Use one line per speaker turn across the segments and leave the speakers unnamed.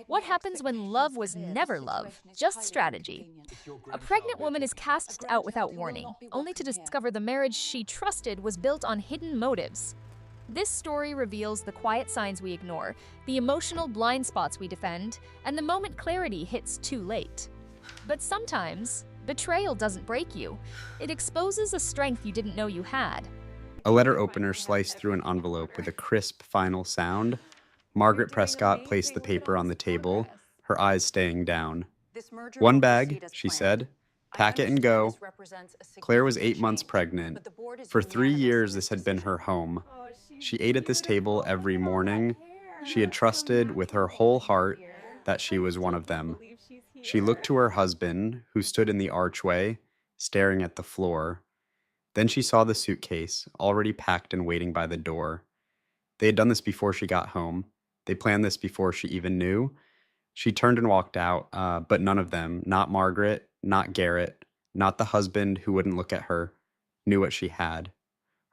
What happens when love was never love, just strategy? A pregnant woman is cast out without warning, only to discover the marriage she trusted was built on hidden motives. This story reveals the quiet signs we ignore, the emotional blind spots we defend, and the moment clarity hits too late. But sometimes, betrayal doesn't break you. It exposes a strength you didn't know you had.
A letter opener sliced through an envelope with a crisp final sound. Margaret Prescott placed the paper on the table, her eyes staying down. "One bag," she said. "Pack it and go." Claire was 8 months pregnant. For 3 years, this had been her home. She ate at this table every morning. She had trusted with her whole heart that she was one of them. She looked to her husband, who stood in the archway, staring at the floor. Then she saw the suitcase, already packed and waiting by the door. They had done this before she got home. They planned this before she even knew. She turned and walked out, but none of them, not Margaret, not Garrett, not the husband who wouldn't look at her, knew what she had.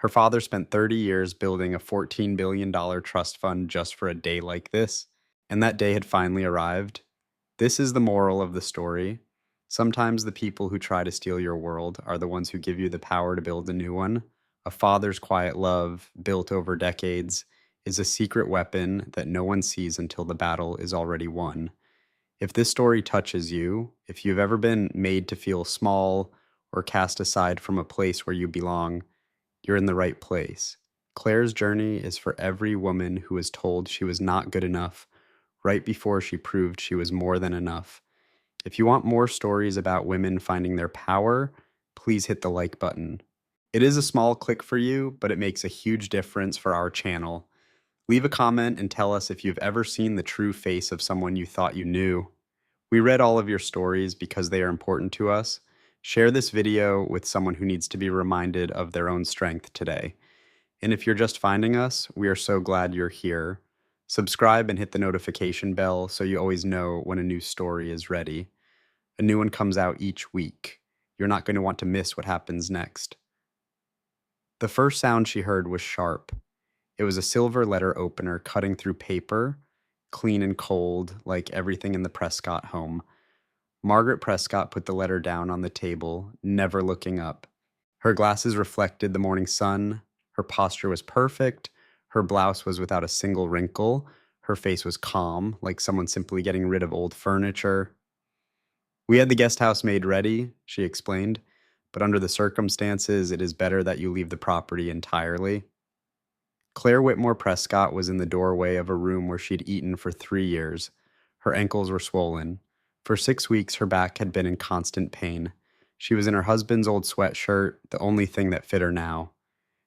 Her father spent 30 years building a $14 billion trust fund just for a day like this, and that day had finally arrived. This is the moral of the story. Sometimes the people who try to steal your world are the ones who give you the power to build a new one. A father's quiet love, built over decades, is a secret weapon that no one sees until the battle is already won. If this story touches you, if you've ever been made to feel small or cast aside from a place where you belong, you're in the right place. Claire's journey is for every woman who was told she was not good enough right before she proved she was more than enough. If you want more stories about women finding their power, please hit the like button. It is a small click for you, but it makes a huge difference for our channel. Leave a comment and tell us if you've ever seen the true face of someone you thought you knew. We read all of your stories because they are important to us. Share this video with someone who needs to be reminded of their own strength today. And if you're just finding us, we are so glad you're here. Subscribe and hit the notification bell so you always know when a new story is ready. A new one comes out each week. You're not going to want to miss what happens next. The first sound she heard was sharp. It was a silver letter opener cutting through paper, clean and cold, like everything in the Prescott home. Margaret Prescott put the letter down on the table, never looking up. Her glasses reflected the morning sun. Her posture was perfect. Her blouse was without a single wrinkle. Her face was calm, like someone simply getting rid of old furniture. "We had the guest house made ready," she explained, "but under the circumstances, it is better that you leave the property entirely." Claire Whitmore Prescott was in the doorway of a room where she'd eaten for 3 years. Her ankles were swollen. For 6 weeks, her back had been in constant pain. She was in her husband's old sweatshirt, the only thing that fit her now.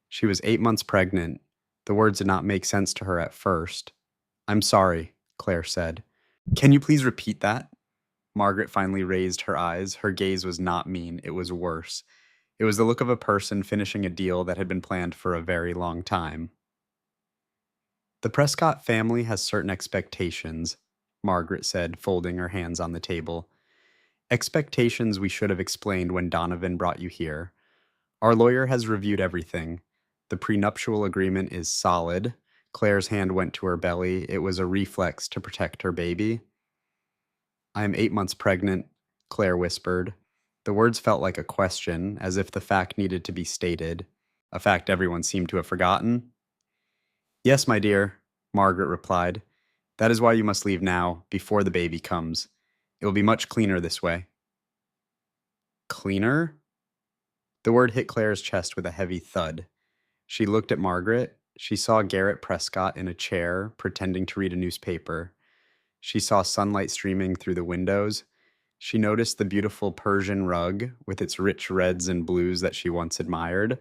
She was 8 months pregnant. The words did not make sense to her at first. "I'm sorry," Claire said. "Can you please repeat that?" Margaret finally raised her eyes. Her gaze was not mean, it was worse. It was the look of a person finishing a deal that had been planned for a very long time. "The Prescott family has certain expectations," Margaret said, folding her hands on the table. "Expectations we should have explained when Donovan brought you here. Our lawyer has reviewed everything. The prenuptial agreement is solid." Claire's hand went to her belly. It was a reflex to protect her baby. "I am 8 months pregnant," Claire whispered. The words felt like a question, as if the fact needed to be stated, a fact everyone seemed to have forgotten. "Yes, my dear," Margaret replied. "That is why you must leave now, before the baby comes. It will be much cleaner this way." "Cleaner?" The word hit Claire's chest with a heavy thud. She looked at Margaret. She saw Garrett Prescott in a chair, pretending to read a newspaper. She saw sunlight streaming through the windows. She noticed the beautiful Persian rug with its rich reds and blues that she once admired.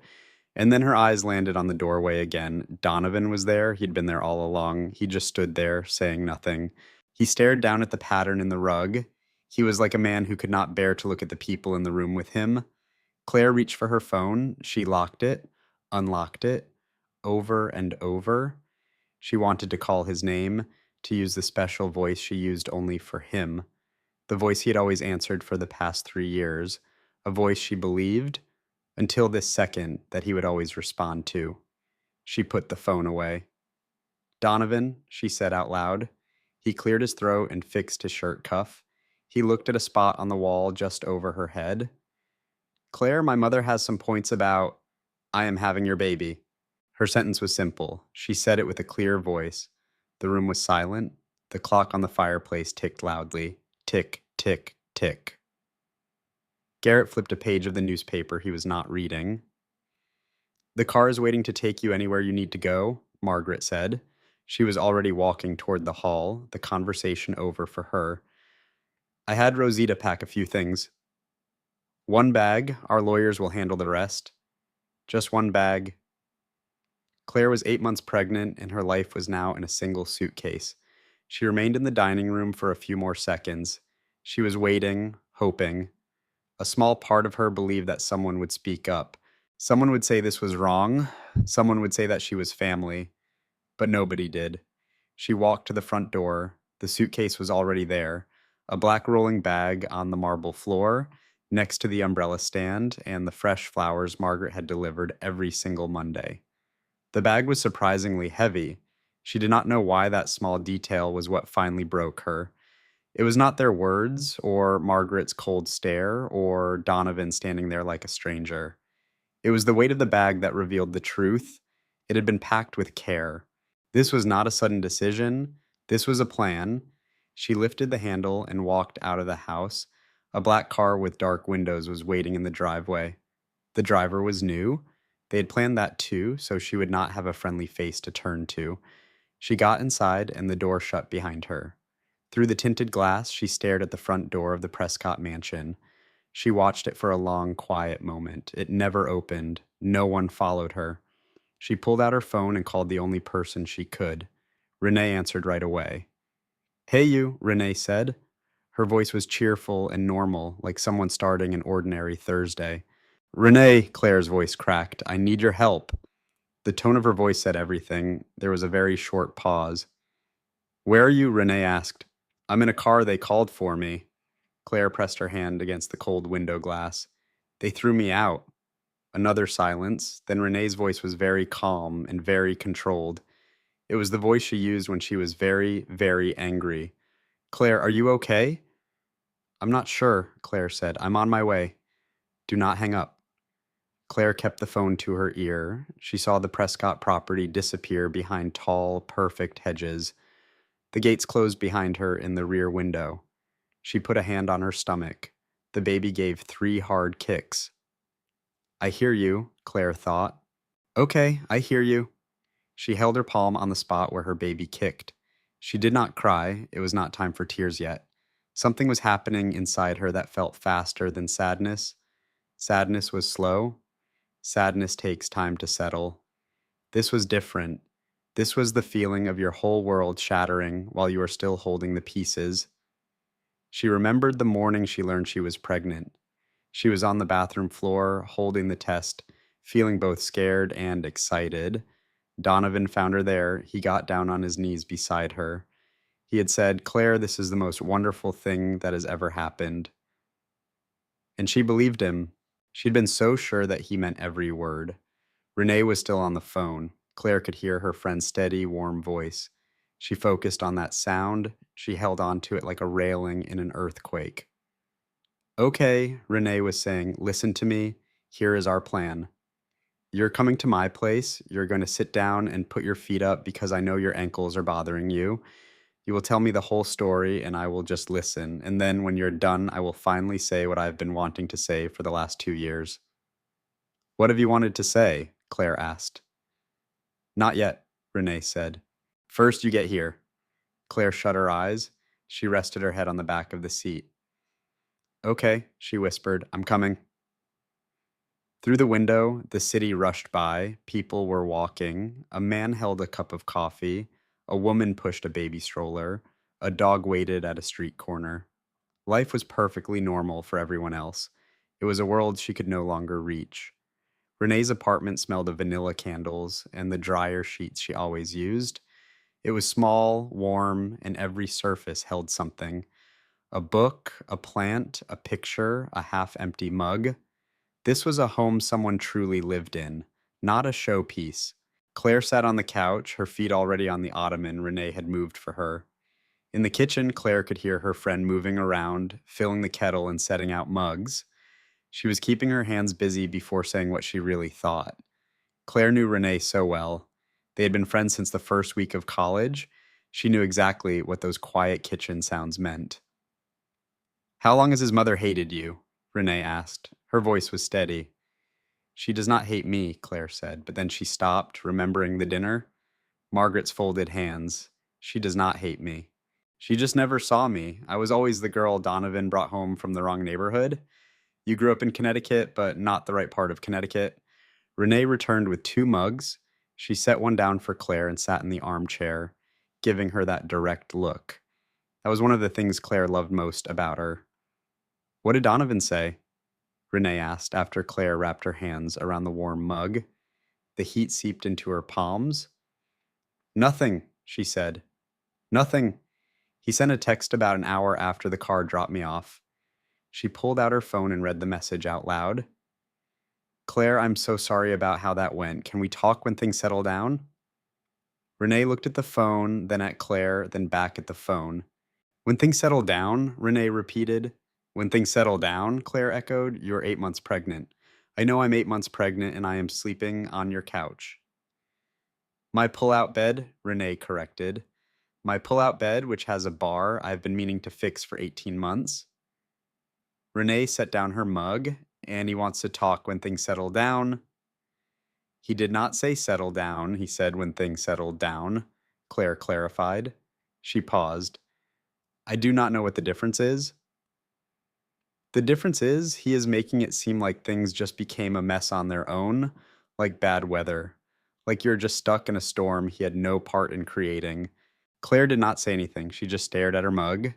And then her eyes landed on the doorway again. Donovan was there. He'd been there all along. He just stood there, saying nothing. He stared down at the pattern in the rug. He was like a man who could not bear to look at the people in the room with him. Claire reached for her phone. She locked it, unlocked it, over and over. She wanted to call his name, to use the special voice she used only for him. The voice he had always answered for the past 3 years. A voice she believed, until this second, that he would always respond to. She put the phone away. "Donovan," she said out loud. He cleared his throat and fixed his shirt cuff. He looked at a spot on the wall just over her head. Claire, my mother has some points about I am having your baby. Her sentence was simple. She said it with a clear voice. The room was silent. The clock on the fireplace ticked loudly. Tick, tick, tick. Garrett flipped a page of the newspaper he was not reading. The car is waiting to take you anywhere you need to go, Margaret said. She was already walking toward the hall, the conversation over for her. I had Rosita pack a few things. One bag, our lawyers will handle the rest. Just one bag. Claire was 8 months pregnant, and her life was now in a single suitcase. She remained in the dining room for a few more seconds. She was waiting, hoping. A small part of her believed that someone would speak up. Someone would say this was wrong. Someone would say that she was family. But nobody did. She walked to the front door. The suitcase was already there. A black rolling bag on the marble floor, next to the umbrella stand and the fresh flowers Margaret had delivered every single Monday. The bag was surprisingly heavy. She did not know why that small detail was what finally broke her. It was not their words, or Margaret's cold stare, or Donovan standing there like a stranger. It was the weight of the bag that revealed the truth. It had been packed with care. This was not a sudden decision. This was a plan. She lifted the handle and walked out of the house. A black car with dark windows was waiting in the driveway. The driver was new. They had planned that too, so she would not have a friendly face to turn to. She got inside and the door shut behind her. Through the tinted glass, she stared at the front door of the Prescott mansion. She watched it for a long, quiet moment. It never opened. No one followed her. She pulled out her phone and called the only person she could. Renee answered right away. Hey you, Renee said. Her voice was cheerful and normal, like someone starting an ordinary Thursday. Renee, Claire's voice cracked. I need your help. The tone of her voice said everything. There was a very short pause. Where are you? Renee asked. I'm in a car. They called for me. Claire pressed her hand against the cold window glass. They threw me out. Another silence. Then Renee's voice was very calm and very controlled. It was the voice she used when she was very, very angry. Claire, are you okay? I'm not sure, Claire said. I'm on my way. Do not hang up. Claire kept the phone to her ear. She saw the Prescott property disappear behind tall, perfect hedges. The gates closed behind her in the rear window. She put a hand on her stomach. The baby gave 3 hard kicks. I hear you, Claire thought. Okay, I hear you. She held her palm on the spot where her baby kicked. She did not cry. It was not time for tears yet. Something was happening inside her that felt faster than sadness. Sadness was slow. Sadness takes time to settle. This was different. This was the feeling of your whole world shattering while you are still holding the pieces. She remembered the morning she learned she was pregnant. She was on the bathroom floor, holding the test, feeling both scared and excited. Donovan found her there. He got down on his knees beside her. He had said, Claire, this is the most wonderful thing that has ever happened. And she believed him. She'd been so sure that he meant every word. Renee was still on the phone. Claire could hear her friend's steady, warm voice. She focused on that sound. She held on to it like a railing in an earthquake. Okay, Renee was saying, listen to me. Here is our plan. You're coming to my place. You're going to sit down and put your feet up because I know your ankles are bothering you. You will tell me the whole story and I will just listen. And then when you're done, I will finally say what I've been wanting to say for the last 2 years. What have you wanted to say? Claire asked. Not yet, Renee said. First you get here. Claire shut her eyes. She rested her head on the back of the seat. Okay, she whispered. I'm coming. Through the window, the city rushed by. People were walking. A man held a cup of coffee. A woman pushed a baby stroller. A dog waited at a street corner. Life was perfectly normal for everyone else. It was a world she could no longer reach. Renee's apartment smelled of vanilla candles and the dryer sheets she always used. It was small, warm, and every surface held something. A book, a plant, a picture, a half-empty mug. This was a home someone truly lived in, not a showpiece. Claire sat on the couch, her feet already on the ottoman Renee had moved for her. In the kitchen, Claire could hear her friend moving around, filling the kettle and setting out mugs. She was keeping her hands busy before saying what she really thought. Claire knew Renee so well. They had been friends since the first week of college. She knew exactly what those quiet kitchen sounds meant. "How long has his mother hated you?" Renee asked. Her voice was steady. "She does not hate me," Claire said, but then she stopped, remembering the dinner. Margaret's folded hands. "She does not hate me. She just never saw me. I was always the girl Donovan brought home from the wrong neighborhood. You grew up in Connecticut, but not the right part of Connecticut." Renee returned with 2 mugs. She set one down for Claire and sat in the armchair, giving her that direct look. That was one of the things Claire loved most about her. "What did Donovan say?" Renee asked after Claire wrapped her hands around the warm mug. The heat seeped into her palms. "Nothing," she said. "Nothing. He sent a text about an hour after the car dropped me off." She pulled out her phone and read the message out loud. "Claire, I'm so sorry about how that went. Can we talk when things settle down?" Renee looked at the phone, then at Claire, then back at the phone. "When things settle down?" Renee repeated. "When things settle down?" Claire echoed. "You're 8 months pregnant. I know I'm 8 months pregnant and I am sleeping on your couch." "My pull-out bed," Renee corrected. "My pull-out bed, which has a bar I've been meaning to fix for 18 months. Renee set down her mug. "And he wants to talk when things settle down." "He did not say settle down. He said when things settled down," Claire clarified. She paused. "I do not know what the difference is." "The difference is he is making it seem like things just became a mess on their own, like bad weather. Like you're just stuck in a storm he had no part in creating." Claire did not say anything. She just stared at her mug.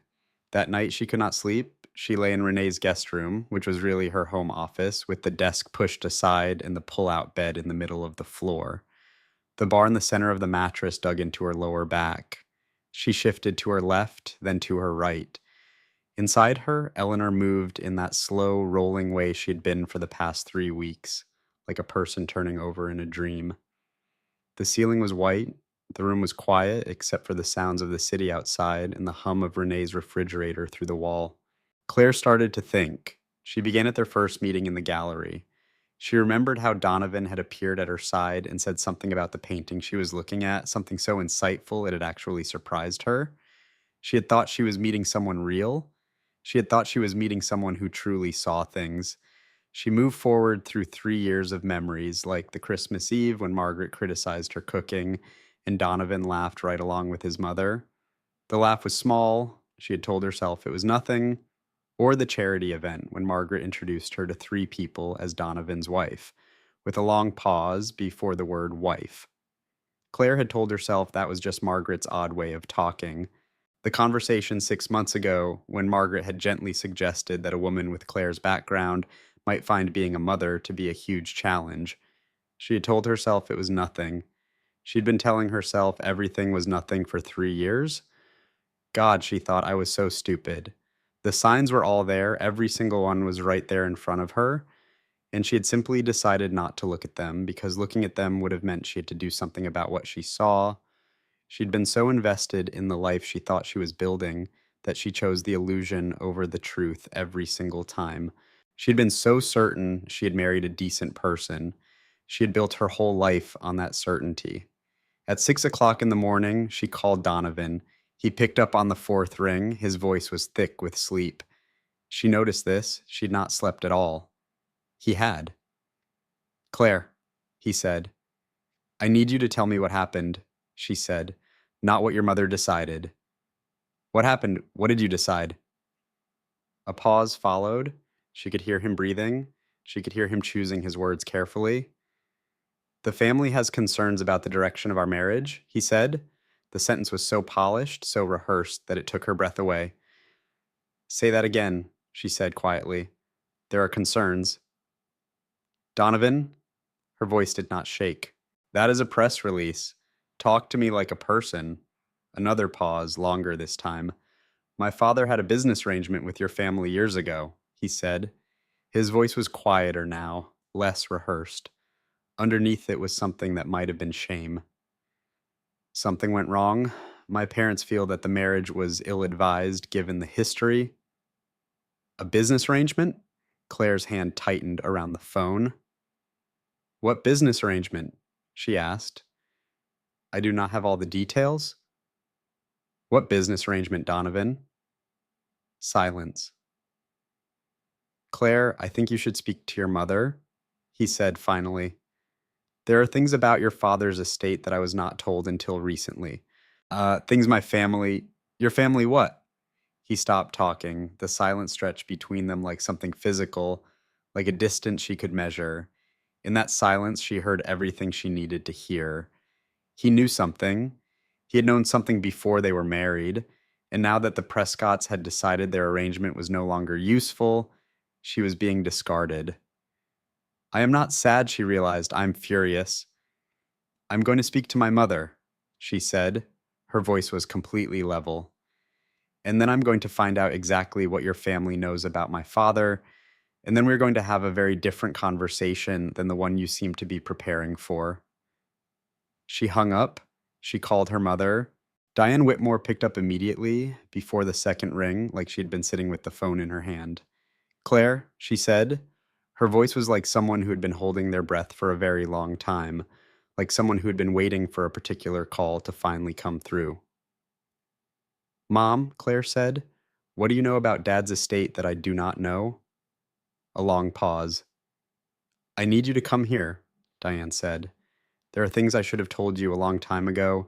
That night she could not sleep. She lay in Renee's guest room, which was really her home office, with the desk pushed aside and the pull-out bed in the middle of the floor. The bar in the center of the mattress dug into her lower back. She shifted to her left, then to her right. Inside her, Eleanor moved in that slow, rolling way she had been for the past 3 weeks, like a person turning over in a dream. The ceiling was white. The room was quiet, except for the sounds of the city outside and the hum of Renee's refrigerator through the wall. Claire started to think. She began at their first meeting in the gallery. She remembered how Donovan had appeared at her side and said something about the painting she was looking at, something so insightful it had actually surprised her. She had thought she was meeting someone real. She had thought she was meeting someone who truly saw things. She moved forward through 3 years of memories, like the Christmas Eve when Margaret criticized her cooking and Donovan laughed right along with his mother. The laugh was small. She had told herself it was nothing. Or the charity event when Margaret introduced her to 3 people as Donovan's wife, with a long pause before the word wife. Claire had told herself that was just Margaret's odd way of talking. The conversation 6 months ago, when Margaret had gently suggested that a woman with Claire's background might find being a mother to be a huge challenge. She had told herself it was nothing. She'd been telling herself everything was nothing for 3 years. God, she thought, I was so stupid. The signs were all there, every single one was right there in front of her, and she had simply decided not to look at them because looking at them would have meant she had to do something about what she saw. She'd been so invested in the life she thought she was building that she chose the illusion over the truth every single time. She'd been so certain she had married a decent person. She had built her whole life on that certainty. At 6 o'clock in the morning, she called Donovan. He picked up on the fourth ring. His voice was thick with sleep. She noticed this. She'd not slept at all. He had. "Claire," he said. "I need you to tell me what happened," she said. "Not what your mother decided." "What happened? What did you decide?" A pause followed. She could hear him breathing. She could hear him choosing his words carefully. "The family has concerns about the direction of our marriage," he said. The sentence was so polished, so rehearsed, that it took her breath away. "Say that again," she said quietly. "There are concerns." "Donovan?" Her voice did not shake. "That is a press release. Talk to me like a person." Another pause, longer this time. "My father had a business arrangement with your family years ago," he said. His voice was quieter now, less rehearsed. Underneath it was something that might have been shame. "Something went wrong. My parents feel that the marriage was ill-advised given the history. A business arrangement? Claire's hand tightened around the phone. What business arrangement? She asked. I do not have all the details. What business arrangement, Donovan? Silence. Claire, I think you should speak to your mother, he said finally. There are things about your father's estate that I was not told until recently. Things my family. Your family what? He stopped talking, the silence stretched between them like something physical, like a distance she could measure. In that silence, she heard everything she needed to hear. He knew something. He had known something before they were married, and now that the Prescotts had decided their arrangement was no longer useful, she was being discarded. I am not sad, she realized. I'm furious. I'm going to speak to my mother, she said. Her voice was completely level. And then I'm going to find out exactly what your family knows about my father, and then we're going to have a very different conversation than the one you seem to be preparing for. She hung up. She called her mother. Diane Whitmore picked up immediately, before the second ring, like she had been sitting with the phone in her hand. Claire, she said. Her voice was like someone who had been holding their breath for a very long time, like someone who had been waiting for a particular call to finally come through. Mom, Claire said, what do you know about Dad's estate that I do not know? A long pause. I need you to come here, Diane said. There are things I should have told you a long time ago,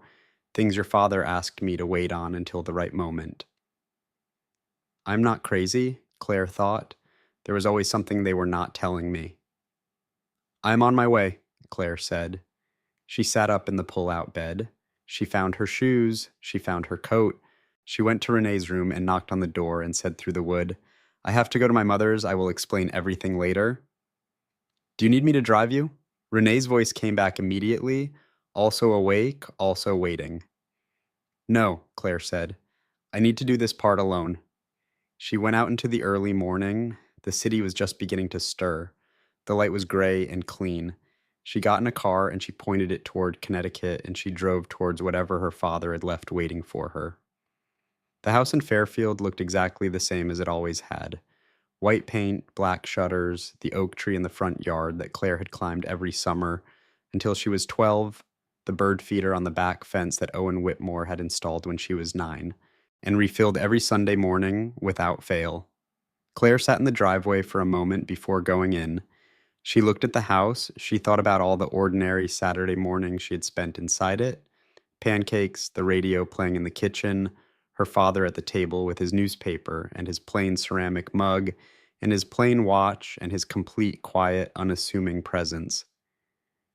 things your father asked me to wait on until the right moment. I'm not crazy, Claire thought. There was always something they were not telling me. I'm on my way, Claire said. She sat up in the pull-out bed. She found her shoes. She found her coat. She went to Renee's room and knocked on the door and said through the wood, I have to go to my mother's. I will explain everything later. Do you need me to drive you? Renee's voice came back immediately, also awake, also waiting. No, Claire said. I need to do this part alone. She went out into the early morning. The city was just beginning to stir. The light was gray and clean. She got in a car and she pointed it toward Connecticut and she drove towards whatever her father had left waiting for her. The house in Fairfield looked exactly the same as it always had. White paint, black shutters, the oak tree in the front yard that Claire had climbed every summer until she was 12, the bird feeder on the back fence that Owen Whitmore had installed when she was 9, and refilled every Sunday morning without fail. Claire sat in the driveway for a moment before going in. She looked at the house. She thought about all the ordinary Saturday mornings she had spent inside it. Pancakes, the radio playing in the kitchen, her father at the table with his newspaper and his plain ceramic mug and his plain watch and his complete, quiet, unassuming presence.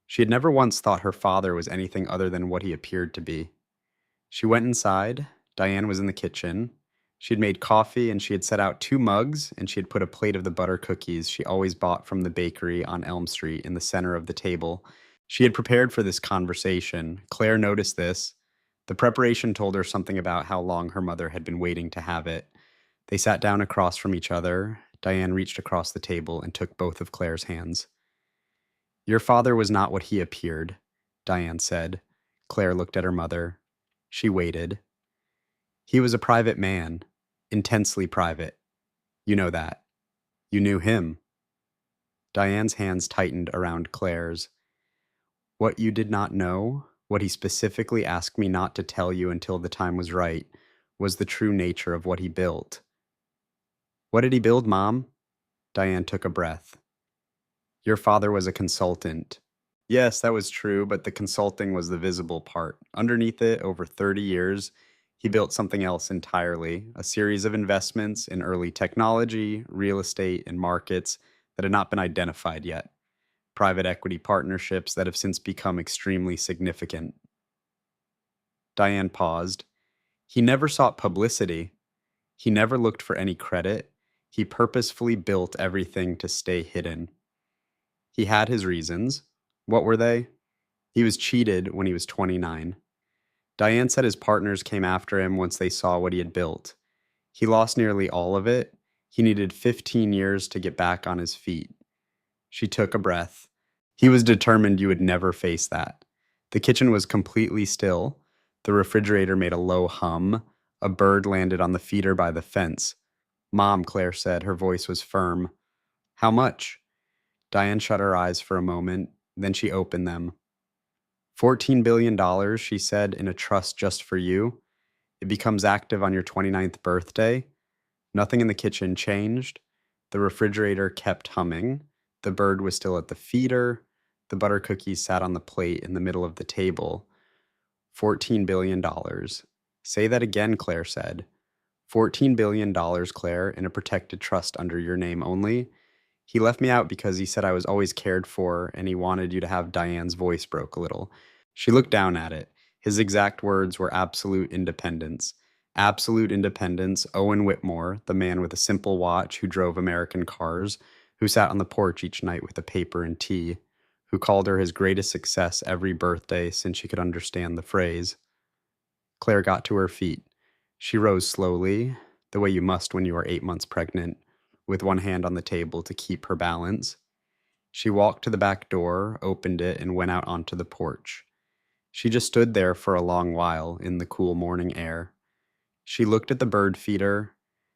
She had never once thought her father was anything other than what he appeared to be. She went inside. Diane was in the kitchen. She had made coffee and she had set out 2 mugs and she had put a plate of the butter cookies she always bought from the bakery on Elm Street in the center of the table. She had prepared for this conversation. Claire noticed this. The preparation told her something about how long her mother had been waiting to have it. They sat down across from each other. Diane reached across the table and took both of Claire's hands. Your father was not what he appeared, Diane said. Claire looked at her mother. She waited. He was a private man, intensely private. You know that. You knew him. Diane's hands tightened around Claire's. What you did not know, what he specifically asked me not to tell you until the time was right, was the true nature of what he built. What did he build, Mom? Diane took a breath. Your father was a consultant. Yes, that was true, but the consulting was the visible part. Underneath it, over 30 years, he built something else entirely, a series of investments in early technology, real estate, and markets that had not been identified yet. Private equity partnerships that have since become extremely significant. Diane paused. He never sought publicity. He never looked for any credit. He purposefully built everything to stay hidden. He had his reasons. What were they? He was cheated when he was 29. Diane said his partners came after him once they saw what he had built. He lost nearly all of it. He needed 15 years to get back on his feet. She took a breath. He was determined you would never face that. The kitchen was completely still. The refrigerator made a low hum. A bird landed on the feeder by the fence. Mom, Claire said. Her voice was firm. How much? Diane shut her eyes for a moment. Then she opened them. $14 billion, she said, in a trust just for you. It becomes active on your 29th birthday. Nothing in the kitchen changed. The refrigerator kept humming. The bird was still at the feeder. The butter cookies sat on the plate in the middle of the table. $14 billion. Say that again, Claire said. $14 billion, Claire, in a protected trust under your name only. He left me out because he said I was always cared for, and he wanted you to have. Diane's voice broke a little. She looked down at it. His exact words were absolute independence. Absolute independence. Owen Whitmore, the man with a simple watch who drove American cars, who sat on the porch each night with a paper and tea, who called her his greatest success every birthday since she could understand the phrase. Claire got to her feet. She rose slowly, the way you must when you are 8 months pregnant, with one hand on the table to keep her balance. She walked to the back door, opened it, and went out onto the porch. She just stood there for a long while in the cool morning air. She looked at the bird feeder.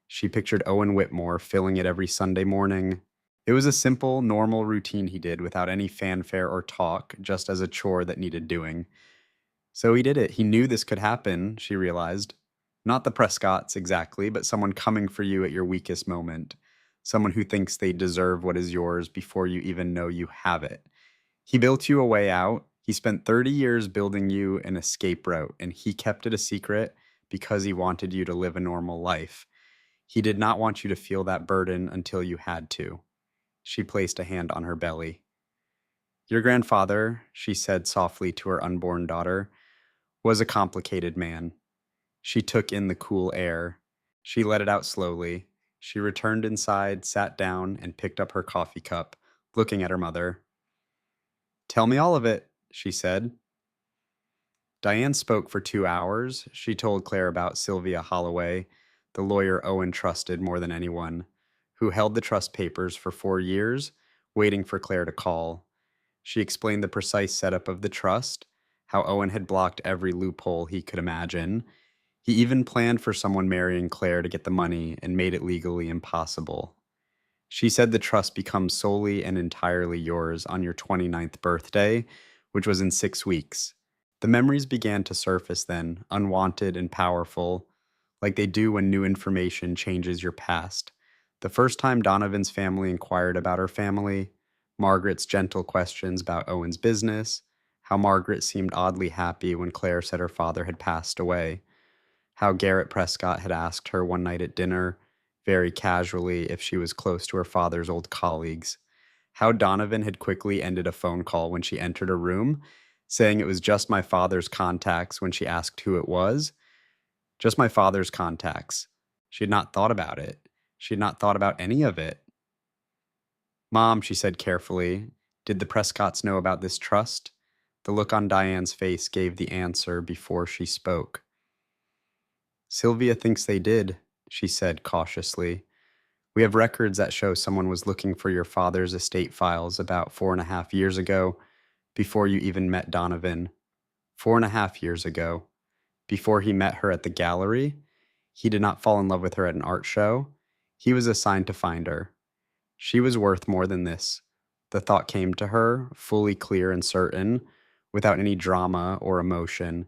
She pictured Owen Whitmore filling it every Sunday morning. It was a simple, normal routine he did without any fanfare or talk, just as a chore that needed doing. So he did it. He knew this could happen, she realized. Not the Prescotts exactly, but someone coming for you at your weakest moment. Someone who thinks they deserve what is yours before you even know you have it. He built you a way out. He spent 30 years building you an escape route, and he kept it a secret because he wanted you to live a normal life. He did not want you to feel that burden until you had to. She placed a hand on her belly. Your grandfather, she said softly to her unborn daughter, was a complicated man. She took in the cool air. She let it out slowly. She returned inside, sat down, and picked up her coffee cup, looking at her mother. Tell me all of it, she said. Diane spoke for 2 hours. She told Claire about Sylvia Holloway, the lawyer Owen trusted more than anyone, who held the trust papers for 4 years, waiting for Claire to call. She explained the precise setup of the trust, how Owen had blocked every loophole he could imagine. He even planned for someone marrying Claire to get the money and made it legally impossible. She said the trust becomes solely and entirely yours on your 29th birthday, which was in 6 weeks. The memories began to surface then, unwanted and powerful, like they do when new information changes your past. The first time Donovan's family inquired about her family, Margaret's gentle questions about Owen's business, how Margaret seemed oddly happy when Claire said her father had passed away, how Garrett Prescott had asked her one night at dinner, very casually, if she was close to her father's old colleagues, how Donovan had quickly ended a phone call when she entered a room, saying it was just my father's contacts when she asked who it was. Just my father's contacts. She had not thought about it. She had not thought about any of it. Mom, she said carefully, did the Prescotts know about this trust? The look on Diane's face gave the answer before she spoke. Sylvia thinks they did, she said cautiously. We have records that show someone was looking for your father's estate files about 4.5 years ago, before you even met Donovan. 4.5 years ago. Before he met her at the gallery. He did not fall in love with her at an art show. He was assigned to find her. She was worth more than this. The thought came to her, fully clear and certain, without any drama or emotion.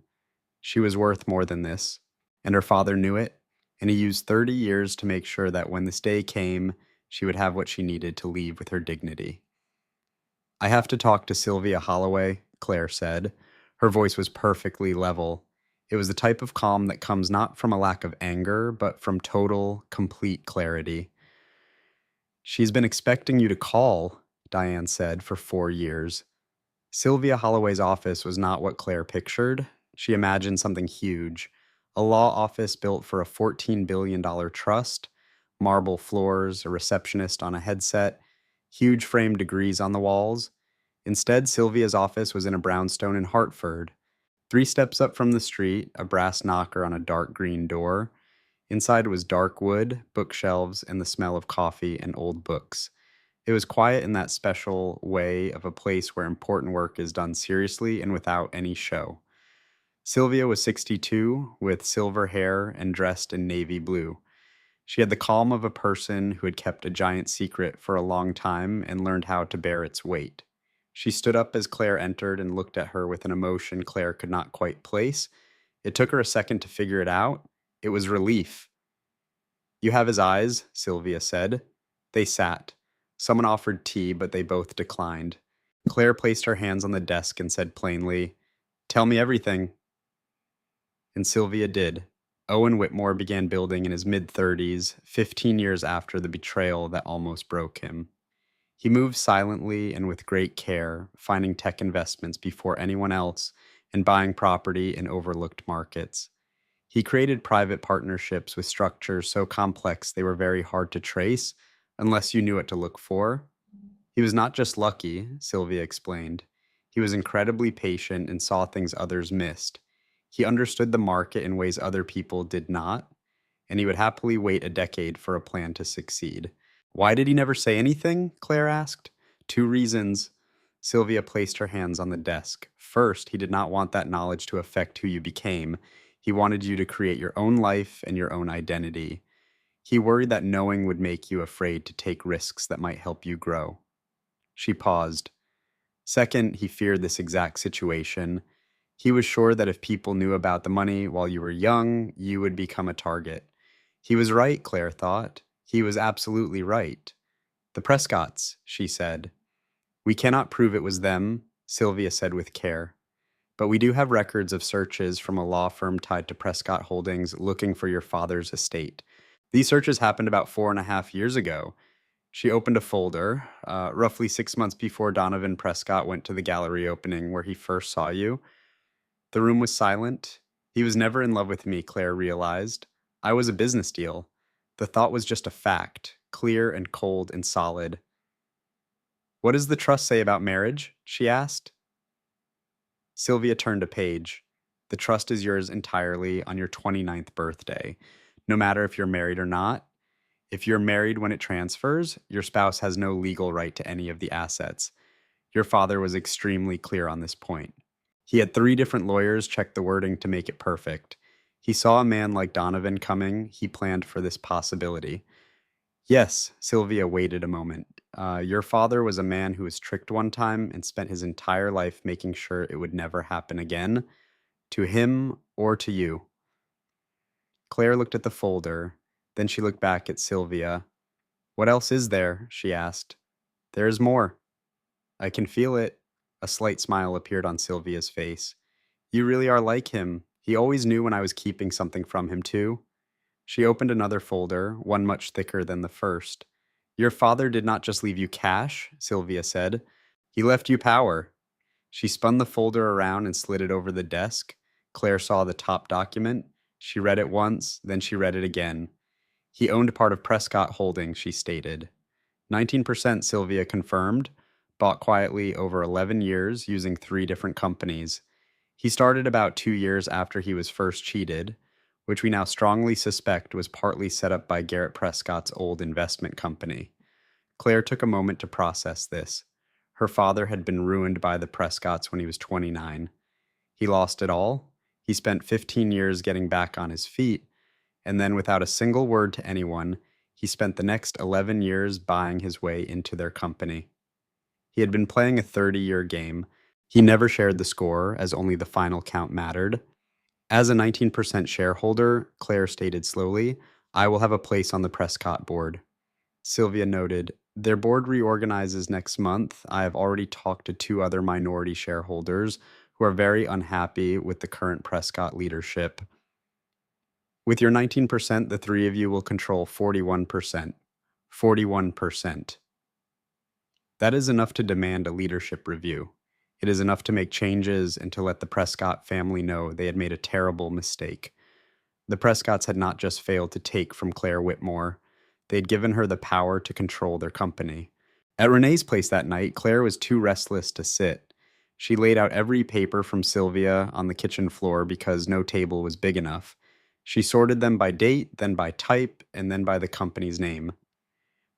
She was worth more than this. And her father knew it, and he used 30 years to make sure that when this day came, she would have what she needed to leave with her dignity. I have to talk to Sylvia Holloway, Claire said. Her voice was perfectly level. It was the type of calm that comes not from a lack of anger, but from total, complete clarity. She's been expecting you to call, Diane said, for 4 years. Sylvia Holloway's office was not what Claire pictured. She imagined something huge. A law office built for a $14 billion trust, marble floors, a receptionist on a headset, huge framed degrees on the walls. Instead, Sylvia's office was in a brownstone in Hartford. 3 steps up from the street, a brass knocker on a dark green door. Inside was dark wood, bookshelves, and the smell of coffee and old books. It was quiet in that special way of a place where important work is done seriously and without any show. Sylvia was 62, with silver hair and dressed in navy blue. She had the calm of a person who had kept a giant secret for a long time and learned how to bear its weight. She stood up as Claire entered and looked at her with an emotion Claire could not quite place. It took her a second to figure it out. It was relief. "You have his eyes," Sylvia said. They sat. Someone offered tea, but they both declined. Claire placed her hands on the desk and said plainly, "Tell me everything." And Sylvia did. Owen Whitmore began building in his mid-30s, 15 years after the betrayal that almost broke him. He moved silently and with great care, finding tech investments before anyone else and buying property in overlooked markets. He created private partnerships with structures so complex they were very hard to trace unless you knew what to look for. He was not just lucky, Sylvia explained. He was incredibly patient and saw things others missed. He understood the market in ways other people did not, and he would happily wait a decade for a plan to succeed. "Why did he never say anything?" Claire asked. "Two reasons." Sylvia placed her hands on the desk. "First, he did not want that knowledge to affect who you became. He wanted you to create your own life and your own identity. He worried that knowing would make you afraid to take risks that might help you grow." She paused. "Second, he feared this exact situation. He was sure that if people knew about the money while you were young, you would become a target." He was right, Claire thought. He was absolutely right. "The Prescotts," she said. "We cannot prove it was them," Sylvia said with care. "But we do have records of searches from a law firm tied to Prescott Holdings looking for your father's estate. These searches happened about 4.5 years ago." She opened a folder, roughly 6 months before Donovan Prescott went to the gallery opening where he first saw you. The room was silent. He was never in love with me, Claire realized. I was a business deal. The thought was just a fact, clear and cold and solid. "What does the trust say about marriage?" she asked. Sylvia turned a page. "The trust is yours entirely on your 29th birthday, no matter if you're married or not. If you're married when it transfers, your spouse has no legal right to any of the assets. Your father was extremely clear on this point. He had 3 different lawyers check the wording to make it perfect. He saw a man like Donovan coming. He planned for this possibility." "Yes," Sylvia waited a moment. Your father was a man who was tricked one time and spent his entire life making sure it would never happen again, to him or to you." Claire looked at the folder. Then she looked back at Sylvia. "What else is there?" she asked. "There is more." "I can feel it." A slight smile appeared on Sylvia's face. "You really are like him. He always knew when I was keeping something from him, too." She opened another folder, one much thicker than the first. "Your father did not just leave you cash," Sylvia said. "He left you power." She spun the folder around and slid it over the desk. Claire saw the top document. She read it once, then she read it again. "He owned part of Prescott Holdings," she stated. 19%, Sylvia confirmed, bought quietly over 11 years using 3 different companies. He started about 2 years after he was first cheated, which we now strongly suspect was partly set up by Garrett Prescott's old investment company. Claire took a moment to process this. Her father had been ruined by the Prescotts when he was 29. He lost it all. He spent 15 years getting back on his feet, and then without a single word to anyone, he spent the next 11 years buying his way into their company. He had been playing a 30-year game. He never shared the score, as only the final count mattered. "As a 19% shareholder," Claire stated slowly, "I will have a place on the Prescott board." Sylvia noted, "Their board reorganizes next month. I have already talked to 2 other minority shareholders who are very unhappy with the current Prescott leadership. With your 19%, the 3 of you will control 41%. 41%. That is enough to demand a leadership review. It is enough to make changes and to let the Prescott family know they had made a terrible mistake." The Prescotts had not just failed to take from Claire Whitmore. They had given her the power to control their company. At Renee's place that night, Claire was too restless to sit. She laid out every paper from Sylvia on the kitchen floor because no table was big enough. She sorted them by date, then by type, and then by the company's name.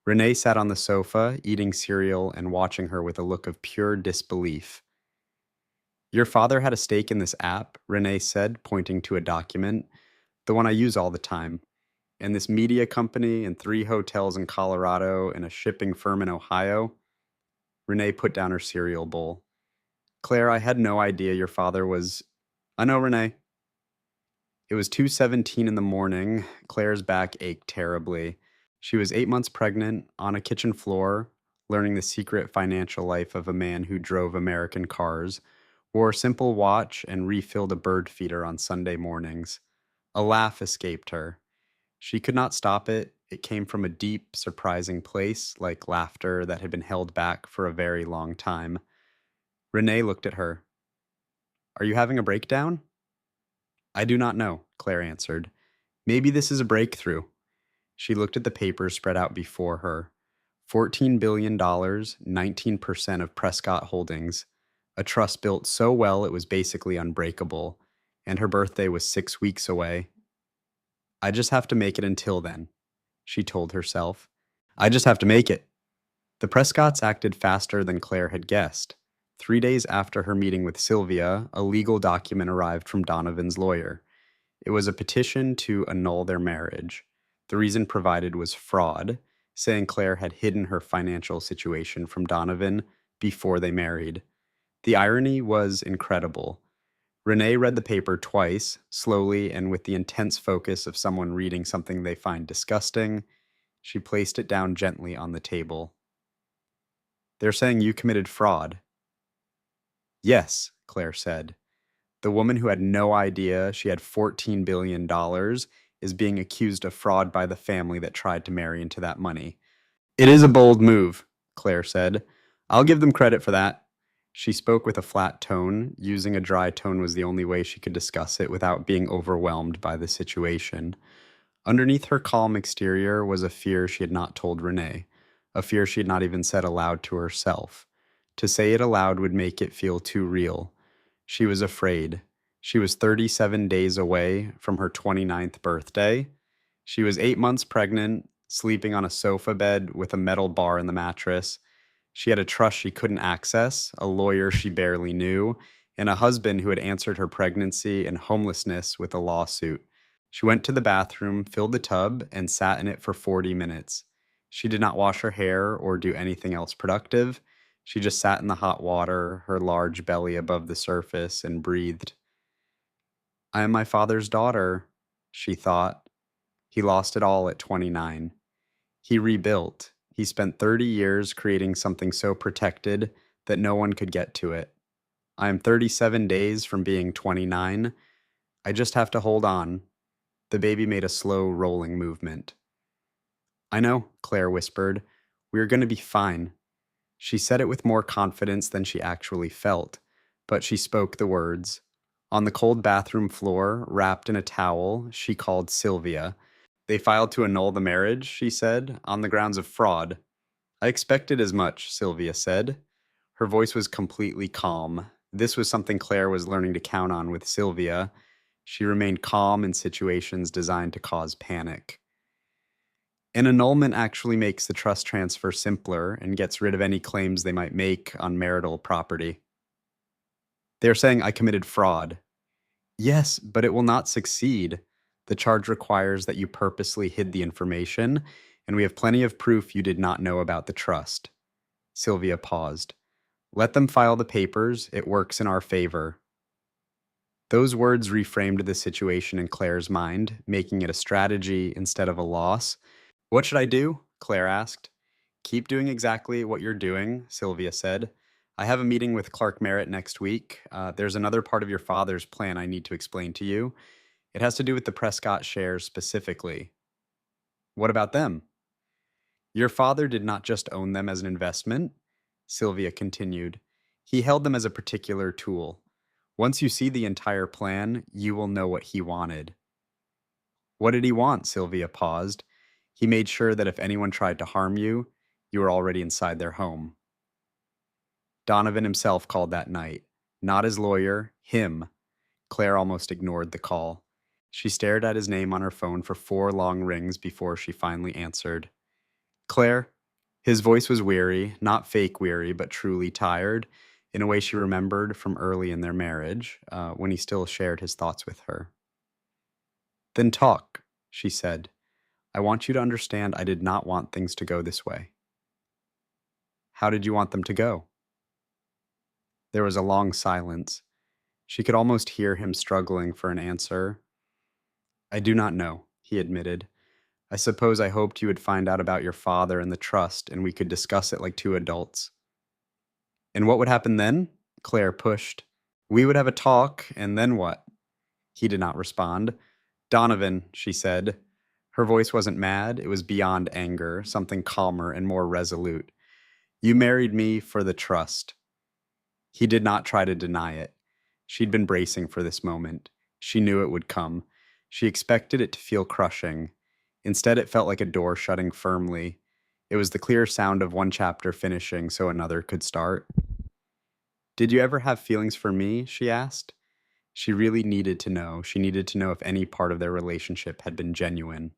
Renee sat on the sofa, eating cereal and watching her with a look of pure disbelief. Your father had a stake in this app, Renee said, pointing to a document, the one I use all the time. And this media company and 3 hotels in Colorado and a shipping firm in Ohio. Renee put down her cereal bowl. Claire, I had no idea your father was. I know, Renee. It was 2:17 in the morning. Claire's back ached terribly. She was 8 months pregnant, on a kitchen floor, learning the secret financial life of a man who drove American cars, wore a simple watch, and refilled a bird feeder on Sunday mornings. A laugh escaped her. She could not stop it. It came from a deep, surprising place, like laughter that had been held back for a very long time. Renee looked at her. Are you having a breakdown? I do not know, Claire answered. Maybe this is a breakthrough. She looked at the papers spread out before her. $14 billion, 19% of Prescott Holdings, a trust built so well it was basically unbreakable, and her birthday was 6 weeks away. I just have to make it until then, she told herself. I just have to make it. The Prescotts acted faster than Claire had guessed. 3 days after her meeting with Sylvia, a legal document arrived from Donovan's lawyer. It was a petition to annul their marriage. The reason provided was fraud, saying Claire had hidden her financial situation from Donovan before they married. The irony was incredible. Renee read the paper twice, slowly and with the intense focus of someone reading something they find disgusting. She placed it down gently on the table. They're saying you committed fraud. Yes, Claire said. The woman who had no idea she had $14 billion is being accused of fraud by the family that tried to marry into that money. It is a bold move, Claire said. I'll give them credit for that. She spoke with a flat tone. Using a dry tone was the only way she could discuss it without being overwhelmed by the situation. Underneath her calm exterior was a fear she had not told Renee, a fear she had not even said aloud to herself. To say it aloud would make it feel too real. She was afraid. She was 37 days away from her 29th birthday. She was 8 months pregnant, sleeping on a sofa bed with a metal bar in the mattress. She had a trust she couldn't access, a lawyer she barely knew, and a husband who had answered her pregnancy and homelessness with a lawsuit. She went to the bathroom, filled the tub, and sat in it for 40 minutes. She did not wash her hair or do anything else productive. She just sat in the hot water, her large belly above the surface, and breathed. I am my father's daughter, she thought. He lost it all at 29. He rebuilt. He spent 30 years creating something so protected that no one could get to it. I am 37 days from being 29. I just have to hold on. The baby made a slow, rolling movement. I know, Claire whispered. We are going to be fine. She said it with more confidence than she actually felt, but she spoke the words. On the cold bathroom floor, wrapped in a towel, she called Sylvia. They filed to annul the marriage, she said, on the grounds of fraud. I expected as much, Sylvia said. Her voice was completely calm. This was something Claire was learning to count on with Sylvia. She remained calm in situations designed to cause panic. An annulment actually makes the trust transfer simpler and gets rid of any claims they might make on marital property. They're saying I committed fraud. Yes, but it will not succeed. The charge requires that you purposely hid the information, and we have plenty of proof you did not know about the trust. Sylvia paused. Let them file the papers. It works in our favor. Those words reframed the situation in Claire's mind, making it a strategy instead of a loss. What should I do? Claire asked. Keep doing exactly what you're doing, Sylvia said. I have a meeting with Clark Merritt next week. There's another part of your father's plan I need to explain to you. It has to do with the Prescott shares specifically. What about them? Your father did not just own them as an investment, Sylvia continued. He held them as a particular tool. Once you see the entire plan, you will know what he wanted. What did he want? Sylvia paused. He made sure that if anyone tried to harm you, you were already inside their home. Donovan himself called that night. Not his lawyer, him. Claire almost ignored the call. She stared at his name on her phone for 4 long rings before she finally answered. Claire? His voice was weary, not fake weary, but truly tired. in a way she remembered from early in their marriage, when he still shared his thoughts with her. Then talk, she said. I want you to understand I did not want things to go this way. How did you want them to go? There was a long silence. She could almost hear him struggling for an answer. I do not know, he admitted. I suppose I hoped you would find out about your father and the trust, and we could discuss it like two adults. And what would happen then? Claire pushed. We would have a talk, and then what? He did not respond. Donovan, she said. Her voice wasn't mad, it was beyond anger, something calmer and more resolute. You married me for the trust. He did not try to deny it. She'd been bracing for this moment. She knew it would come. She expected it to feel crushing. Instead, it felt like a door shutting firmly. It was the clear sound of one chapter finishing so another could start. Did you ever have feelings for me? She asked. She really needed to know. She needed to know if any part of their relationship had been genuine.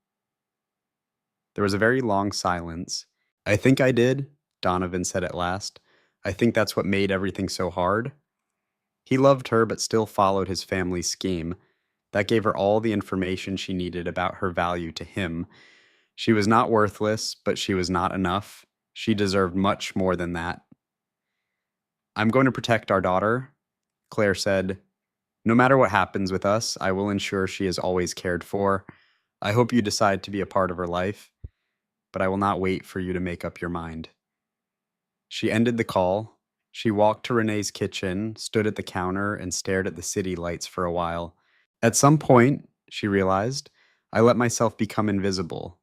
There was a very long silence. I think I did, Donovan said at last. I think that's what made everything so hard. He loved her but still followed his family's scheme. That gave her all the information she needed about her value to him. She was not worthless, but she was not enough. She deserved much more than that. I'm going to protect our daughter, Claire said. No matter what happens with us, I will ensure she is always cared for. I hope you decide to be a part of her life, but I will not wait for you to make up your mind. She ended the call. She walked to Renee's kitchen, stood at the counter, and stared at the city lights for a while. At some point, she realized, I let myself become invisible.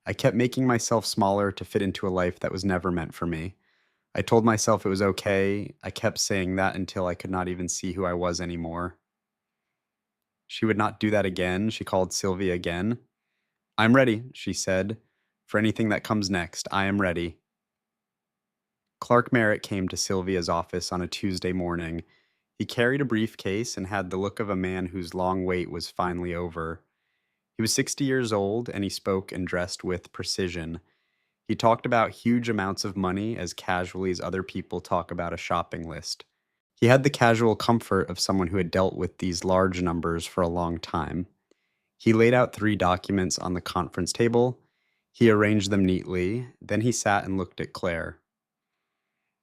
I kept making myself smaller to fit into a life that was never meant for me. I told myself it was okay. I kept saying that until I could not even see who I was anymore. She would not do that again. She called Sylvia again. I'm ready, she said. For anything that comes next, I am ready. Clark Merritt came to Sylvia's office on a Tuesday morning. He carried a briefcase and had the look of a man whose long wait was finally over. He was 60 years old, and he spoke and dressed with precision. He talked about huge amounts of money as casually as other people talk about a shopping list. He had the casual comfort of someone who had dealt with these large numbers for a long time. He laid out 3 documents on the conference table. He arranged them neatly. Then he sat and looked at Claire.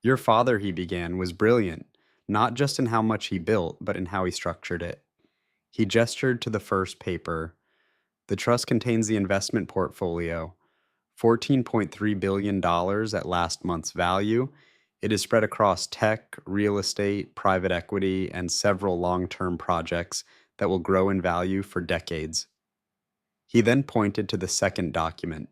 Your father, he began, was brilliant, not just in how much he built, but in how he structured it. He gestured to the first paper. The trust contains the investment portfolio, $14.3 billion at last month's value. It is spread across tech, real estate, private equity, and several long-term projects that will grow in value for decades. He then pointed to the second document.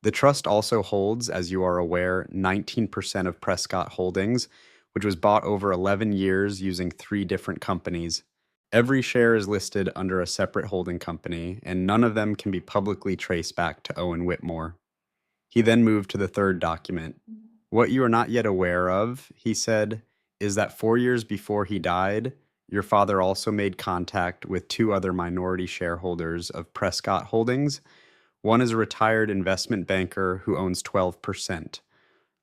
The trust also holds, as you are aware, 19% of Prescott Holdings, which was bought over 11 years using 3 different companies. Every share is listed under a separate holding company, and none of them can be publicly traced back to Owen Whitmore. He then moved to the third document. What you are not yet aware of, he said, is that 4 years before he died, your father also made contact with 2 other minority shareholders of Prescott Holdings. One is a retired investment banker who owns 12%.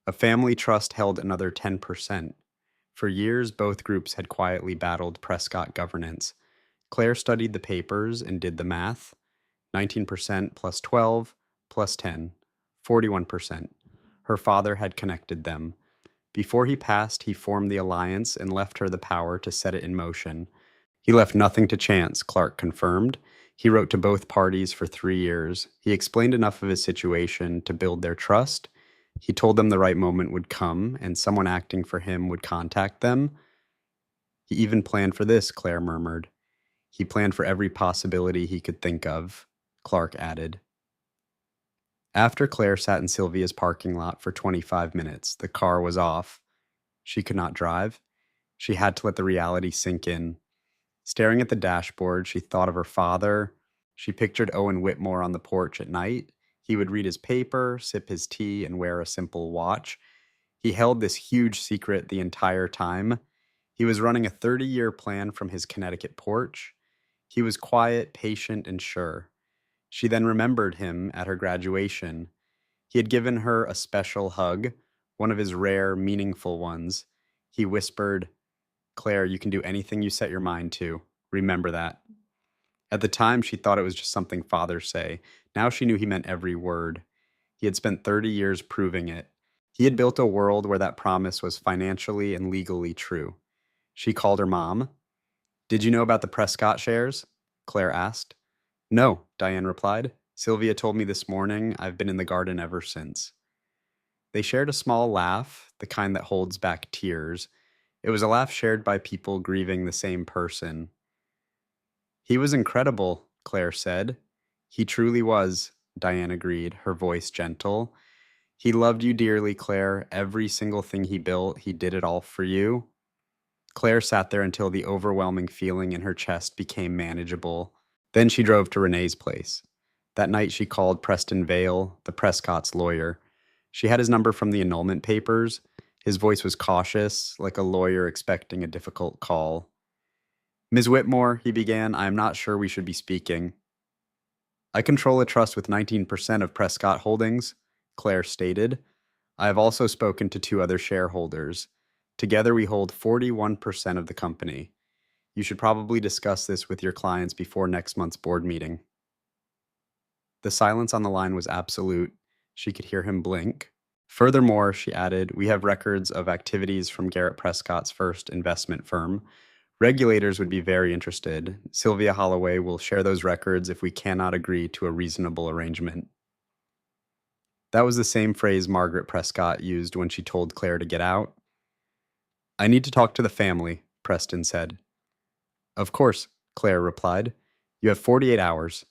A family trust held another 10%. For years, both groups had quietly battled Prescott governance. Claire studied the papers and did the math. 19% plus 12 plus 10, 41%. Her father had connected them. Before he passed, he formed the alliance and left her the power to set it in motion. He left nothing to chance, Clark confirmed. He wrote to both parties for 3 years. He explained enough of his situation to build their trust. He told them the right moment would come, and someone acting for him would contact them. He even planned for this, Claire murmured. He planned for every possibility he could think of, Clark added. After Claire sat in Sylvia's parking lot for 25 minutes, the car was off. She could not drive. She had to let the reality sink in. Staring at the dashboard, she thought of her father. She pictured Owen Whitmore on the porch at night. He would read his paper, sip his tea, and wear a simple watch. He held this huge secret the entire time. He was running a 30-year plan from his Connecticut porch. He was quiet, patient, and sure. She then remembered him at her graduation. He had given her a special hug, one of his rare, meaningful ones. He whispered, Claire, you can do anything you set your mind to. Remember that. At the time, she thought it was just something fathers say. Now she knew he meant every word. He had spent 30 years proving it. He had built a world where that promise was financially and legally true. She called her mom. Did you know about the Prescott shares? Claire asked. No, Diane replied. Sylvia told me this morning. I've been in the garden ever since. They shared a small laugh, the kind that holds back tears. It was a laugh shared by people grieving the same person. He was incredible, Claire said. He truly was, Diane agreed, her voice gentle. He loved you dearly, Claire. Every single thing he built, he did it all for you. Claire sat there until the overwhelming feeling in her chest became manageable. Then she drove to Renee's place. That night she called Preston Vale, the Prescott's lawyer. She had his number from the annulment papers. His voice was cautious, like a lawyer expecting a difficult call. Ms. Whitmore, he began, I am not sure we should be speaking. I control a trust with 19% of Prescott Holdings, Claire stated. I have also spoken to 2 other shareholders. Together we hold 41% of the company. You should probably discuss this with your clients before next month's board meeting. The silence on the line was absolute. She could hear him blink. Furthermore, she added, we have records of activities from Garrett Prescott's first investment firm. Regulators would be very interested. Sylvia Holloway will share those records if we cannot agree to a reasonable arrangement. That was the same phrase Margaret Prescott used when she told Claire to get out. I need to talk to the family, Preston said. Of course, Claire replied. You have 48 hours.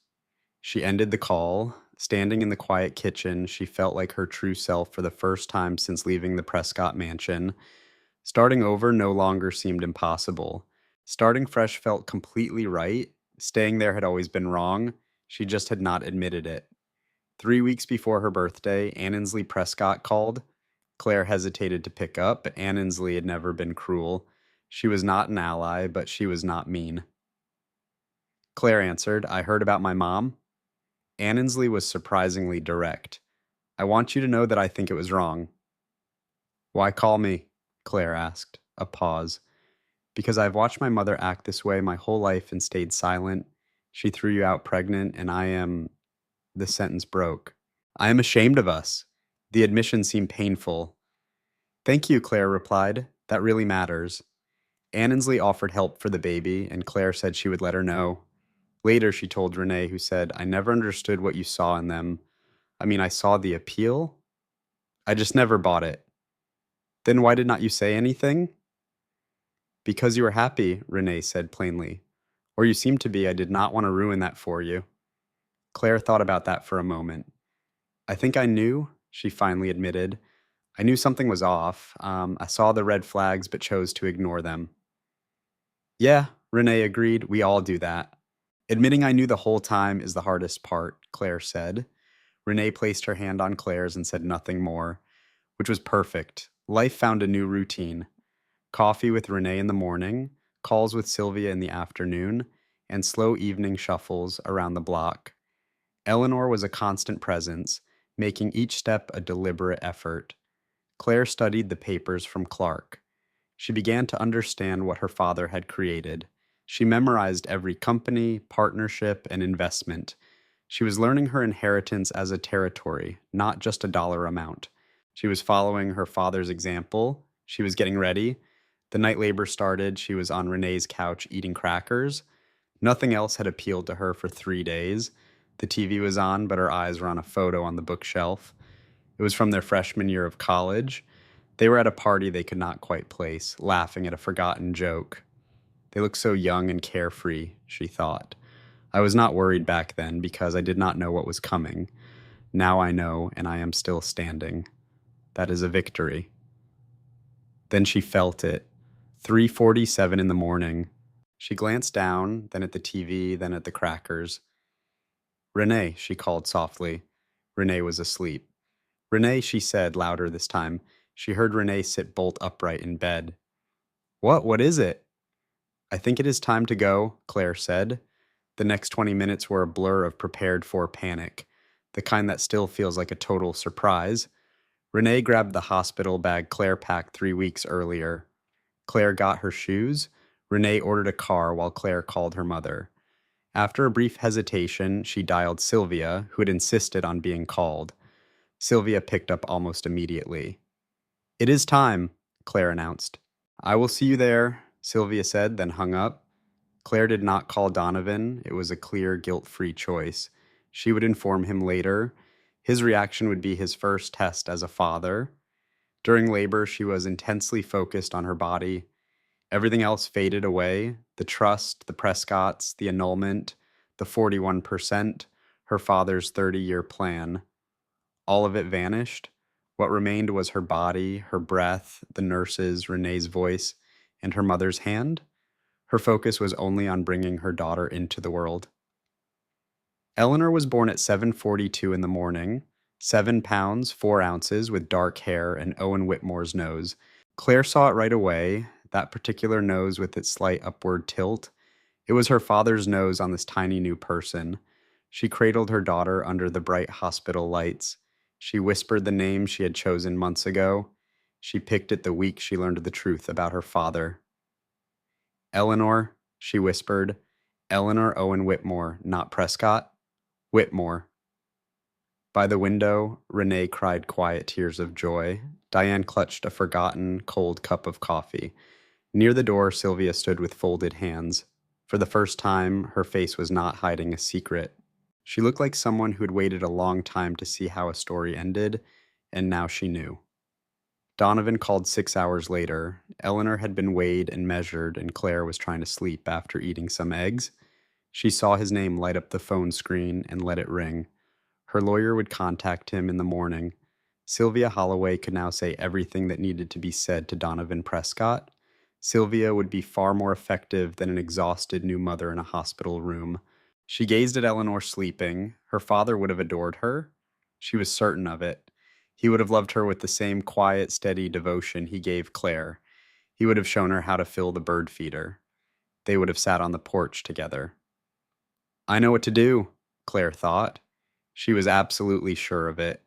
She ended the call. Standing in the quiet kitchen, she felt like her true self for the first time since leaving the Prescott mansion. Starting over no longer seemed impossible. Starting fresh felt completely right. Staying there had always been wrong. She just had not admitted it. 3 weeks before her birthday, Annesley Prescott called. Claire hesitated to pick up, but Annesley had never been cruel. She was not an ally, but she was not mean. Claire answered, I heard about my mom. Annesley was surprisingly direct. I want you to know that I think it was wrong. Why call me? Claire asked. A pause. Because I've watched my mother act this way my whole life and stayed silent. She threw you out pregnant, and I am... The sentence broke. I am ashamed of us. The admission seemed painful. Thank you, Claire replied. That really matters. Annesley offered help for the baby, and Claire said she would let her know. Later, she told Renee, who said, I never understood what you saw in them. I mean, I saw the appeal. I just never bought it. Then why did not you say anything? Because you were happy, Renee said plainly. Or you seemed to be. I did not want to ruin that for you. Claire thought about that for a moment. I think I knew, she finally admitted. I knew something was off. I saw the red flags but chose to ignore them. Yeah, Renee agreed. We all do that. Admitting I knew the whole time is the hardest part, Claire said. Renee placed her hand on Claire's and said nothing more, which was perfect. Life found a new routine. Coffee with Renee in the morning, calls with Sylvia in the afternoon, and slow evening shuffles around the block. Eleanor was a constant presence, making each step a deliberate effort. Claire studied the papers from Clark. She began to understand what her father had created. She memorized every company, partnership, and investment. She was learning her inheritance as a territory, not just a dollar amount. She was following her father's example. She was getting ready. The night labor started. She was on Renee's couch eating crackers. Nothing else had appealed to her for 3 days. The TV was on, but her eyes were on a photo on the bookshelf. It was from their freshman year of college. They were at a party they could not quite place, laughing at a forgotten joke. They looked so young and carefree, she thought. I was not worried back then because I did not know what was coming. Now I know, and I am still standing. That is a victory. Then she felt it. 3:47 in the morning. She glanced down, then at the TV, then at the crackers. Renee, she called softly. Renee was asleep. Renee, she said, louder this time. She heard Renee sit bolt upright in bed. What is it? I think it is time to go, Claire said. The next 20 minutes were a blur of prepared-for panic, the kind that still feels like a total surprise. Renee grabbed the hospital bag Claire packed 3 weeks earlier. Claire got her shoes. Renee ordered a car while Claire called her mother. After a brief hesitation, she dialed Sylvia, who had insisted on being called. Sylvia picked up almost immediately. "It is time," Claire announced. "I will see you there," Sylvia said, then hung up. Claire did not call Donovan. It was a clear, guilt-free choice. She would inform him later. His reaction would be his first test as a father. During labor, she was intensely focused on her body. Everything else faded away: the trust, the Prescotts, the annulment, the 41%, her father's 30-year plan. All of it vanished. What remained was her body, her breath, the nurses, Renee's voice, and her mother's hand. Her focus was only on bringing her daughter into the world. Eleanor was born at 7:42 in the morning, 7 pounds, 4 ounces, with dark hair and Owen Whitmore's nose. Claire saw it right away, that particular nose with its slight upward tilt. It was her father's nose on this tiny new person. She cradled her daughter under the bright hospital lights. She whispered the name she had chosen months ago. She picked it the week she learned the truth about her father. "Eleanor," she whispered. "Eleanor Owen Whitmore, not Prescott. Whitmore." By the window, Renee cried quiet tears of joy. Diane clutched a forgotten, cold cup of coffee. Near the door, Sylvia stood with folded hands. For the first time, her face was not hiding a secret. She looked like someone who had waited a long time to see how a story ended, and now she knew. Donovan called 6 hours later. Eleanor had been weighed and measured, and Claire was trying to sleep after eating some eggs. She saw his name light up the phone screen and let it ring. Her lawyer would contact him in the morning. Sylvia Holloway could now say everything that needed to be said to Donovan Prescott. Sylvia would be far more effective than an exhausted new mother in a hospital room. She gazed at Eleanor sleeping. Her father would have adored her. She was certain of it. He would have loved her with the same quiet, steady devotion he gave Claire. He would have shown her how to fill the bird feeder. They would have sat on the porch together. "I know what to do," Claire thought. She was absolutely sure of it.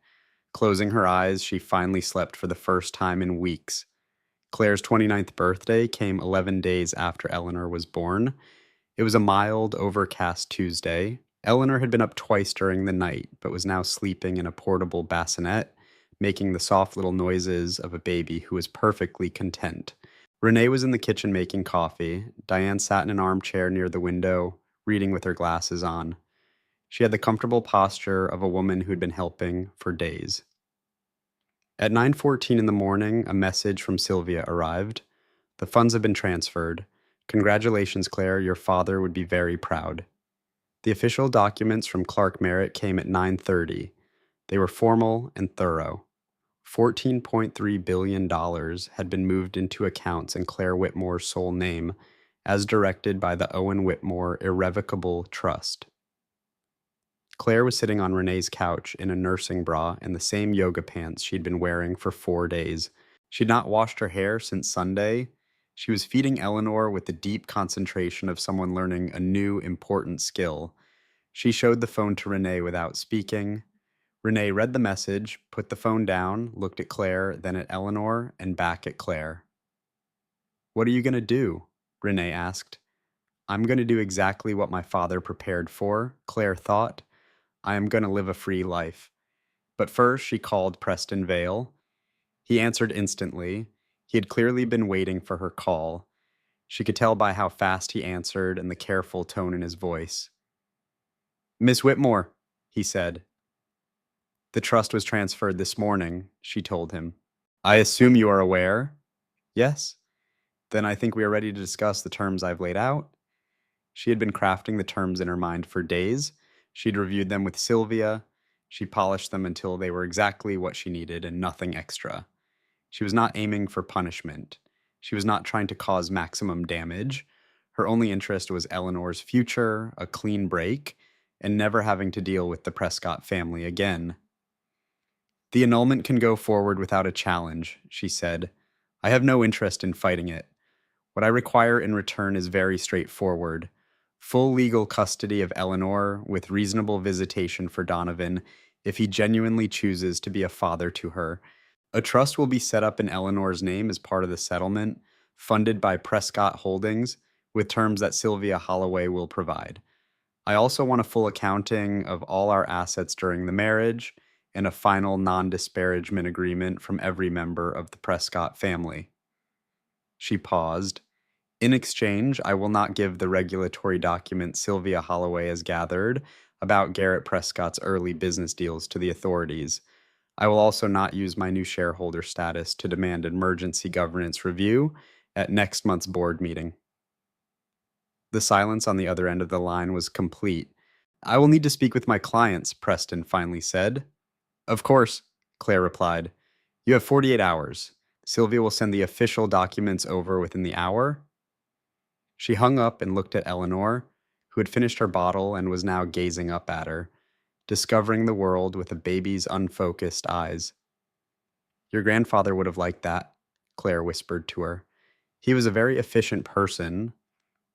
Closing her eyes, she finally slept for the first time in weeks. Claire's 29th birthday came 11 days after Eleanor was born. It was a mild, overcast Tuesday. Eleanor had been up twice during the night, but was now sleeping in a portable bassinet, making the soft little noises of a baby who was perfectly content. Renee was in the kitchen making coffee. Diane sat in an armchair near the window, reading with her glasses on. She had the comfortable posture of a woman who'd been helping for days. At 9:14 in the morning, a message from Sylvia arrived. "The funds have been transferred. Congratulations, Claire. Your father would be very proud." The official documents from Clark Merritt came at 9:30. They were formal and thorough. $14.3 billion had been moved into accounts in Claire Whitmore's sole name, as directed by the Owen Whitmore Irrevocable Trust. Claire was sitting on Renee's couch in a nursing bra and the same yoga pants she'd been wearing for 4 days. She'd not washed her hair since Sunday. She was feeding Eleanor with the deep concentration of someone learning a new, important skill. She showed the phone to Renee without speaking. Renee read the message, put the phone down, looked at Claire, then at Eleanor, and back at Claire. "What are you going to do?" Renee asked. "I'm going to do exactly what my father prepared for," Claire thought. "I am going to live a free life." But first, she called Preston Vale. He answered instantly. He had clearly been waiting for her call. She could tell by how fast he answered and the careful tone in his voice. "Miss Whitmore," he said. "The trust was transferred this morning," she told him. "I assume you are aware?" "Yes." "Then I think we are ready to discuss the terms I've laid out." She had been crafting the terms in her mind for days. She'd reviewed them with Sylvia. She polished them until they were exactly what she needed and nothing extra. She was not aiming for punishment. She was not trying to cause maximum damage. Her only interest was Eleanor's future, a clean break, and never having to deal with the Prescott family again. "The annulment can go forward without a challenge," she said. "I have no interest in fighting it. What I require in return is very straightforward. Full legal custody of Eleanor with reasonable visitation for Donovan if he genuinely chooses to be a father to her. A trust will be set up in Eleanor's name as part of the settlement. funded by Prescott Holdings, with terms that Sylvia Holloway will provide. I also want a full accounting of all our assets during the marriage and a final non-disparagement agreement from every member of the Prescott family." She paused. "In exchange, I will not give the regulatory documents Sylvia Holloway has gathered about Garrett Prescott's early business deals to the authorities. I will also not use my new shareholder status to demand emergency governance review at next month's board meeting." The silence on the other end of the line was complete. "I will need to speak with my clients," Preston finally said. "Of course," Claire replied. "You have 48 hours. Sylvia will send the official documents over within the hour." She hung up and looked at Eleanor, who had finished her bottle and was now gazing up at her, discovering the world with a baby's unfocused eyes. "Your grandfather would have liked that," Claire whispered to her. "He was a very efficient person."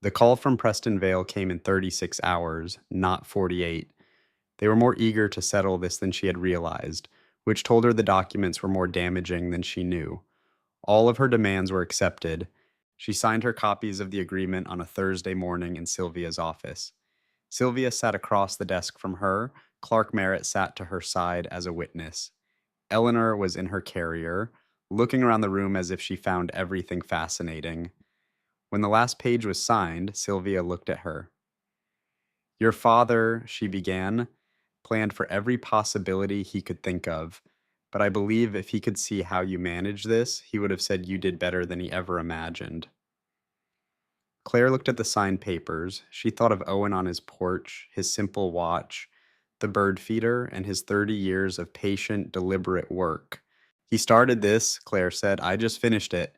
The call from Preston Vale came in 36 hours, not 48. They were more eager to settle this than she had realized, which told her the documents were more damaging than she knew. All of her demands were accepted. She signed her copies of the agreement on a Thursday morning in Sylvia's office. Sylvia sat across the desk from her. Clark Merritt sat to her side as a witness. Eleanor was in her carrier, looking around the room as if she found everything fascinating. When the last page was signed, Sylvia looked at her. "Your father," she began, "planned for every possibility he could think of, but I believe if he could see how you managed this, he would have said you did better than he ever imagined." Claire looked at the signed papers. She thought of Owen on his porch, his simple watch, the bird feeder, and his 30 years of patient, deliberate work. "He started this," Claire said. "I just finished it."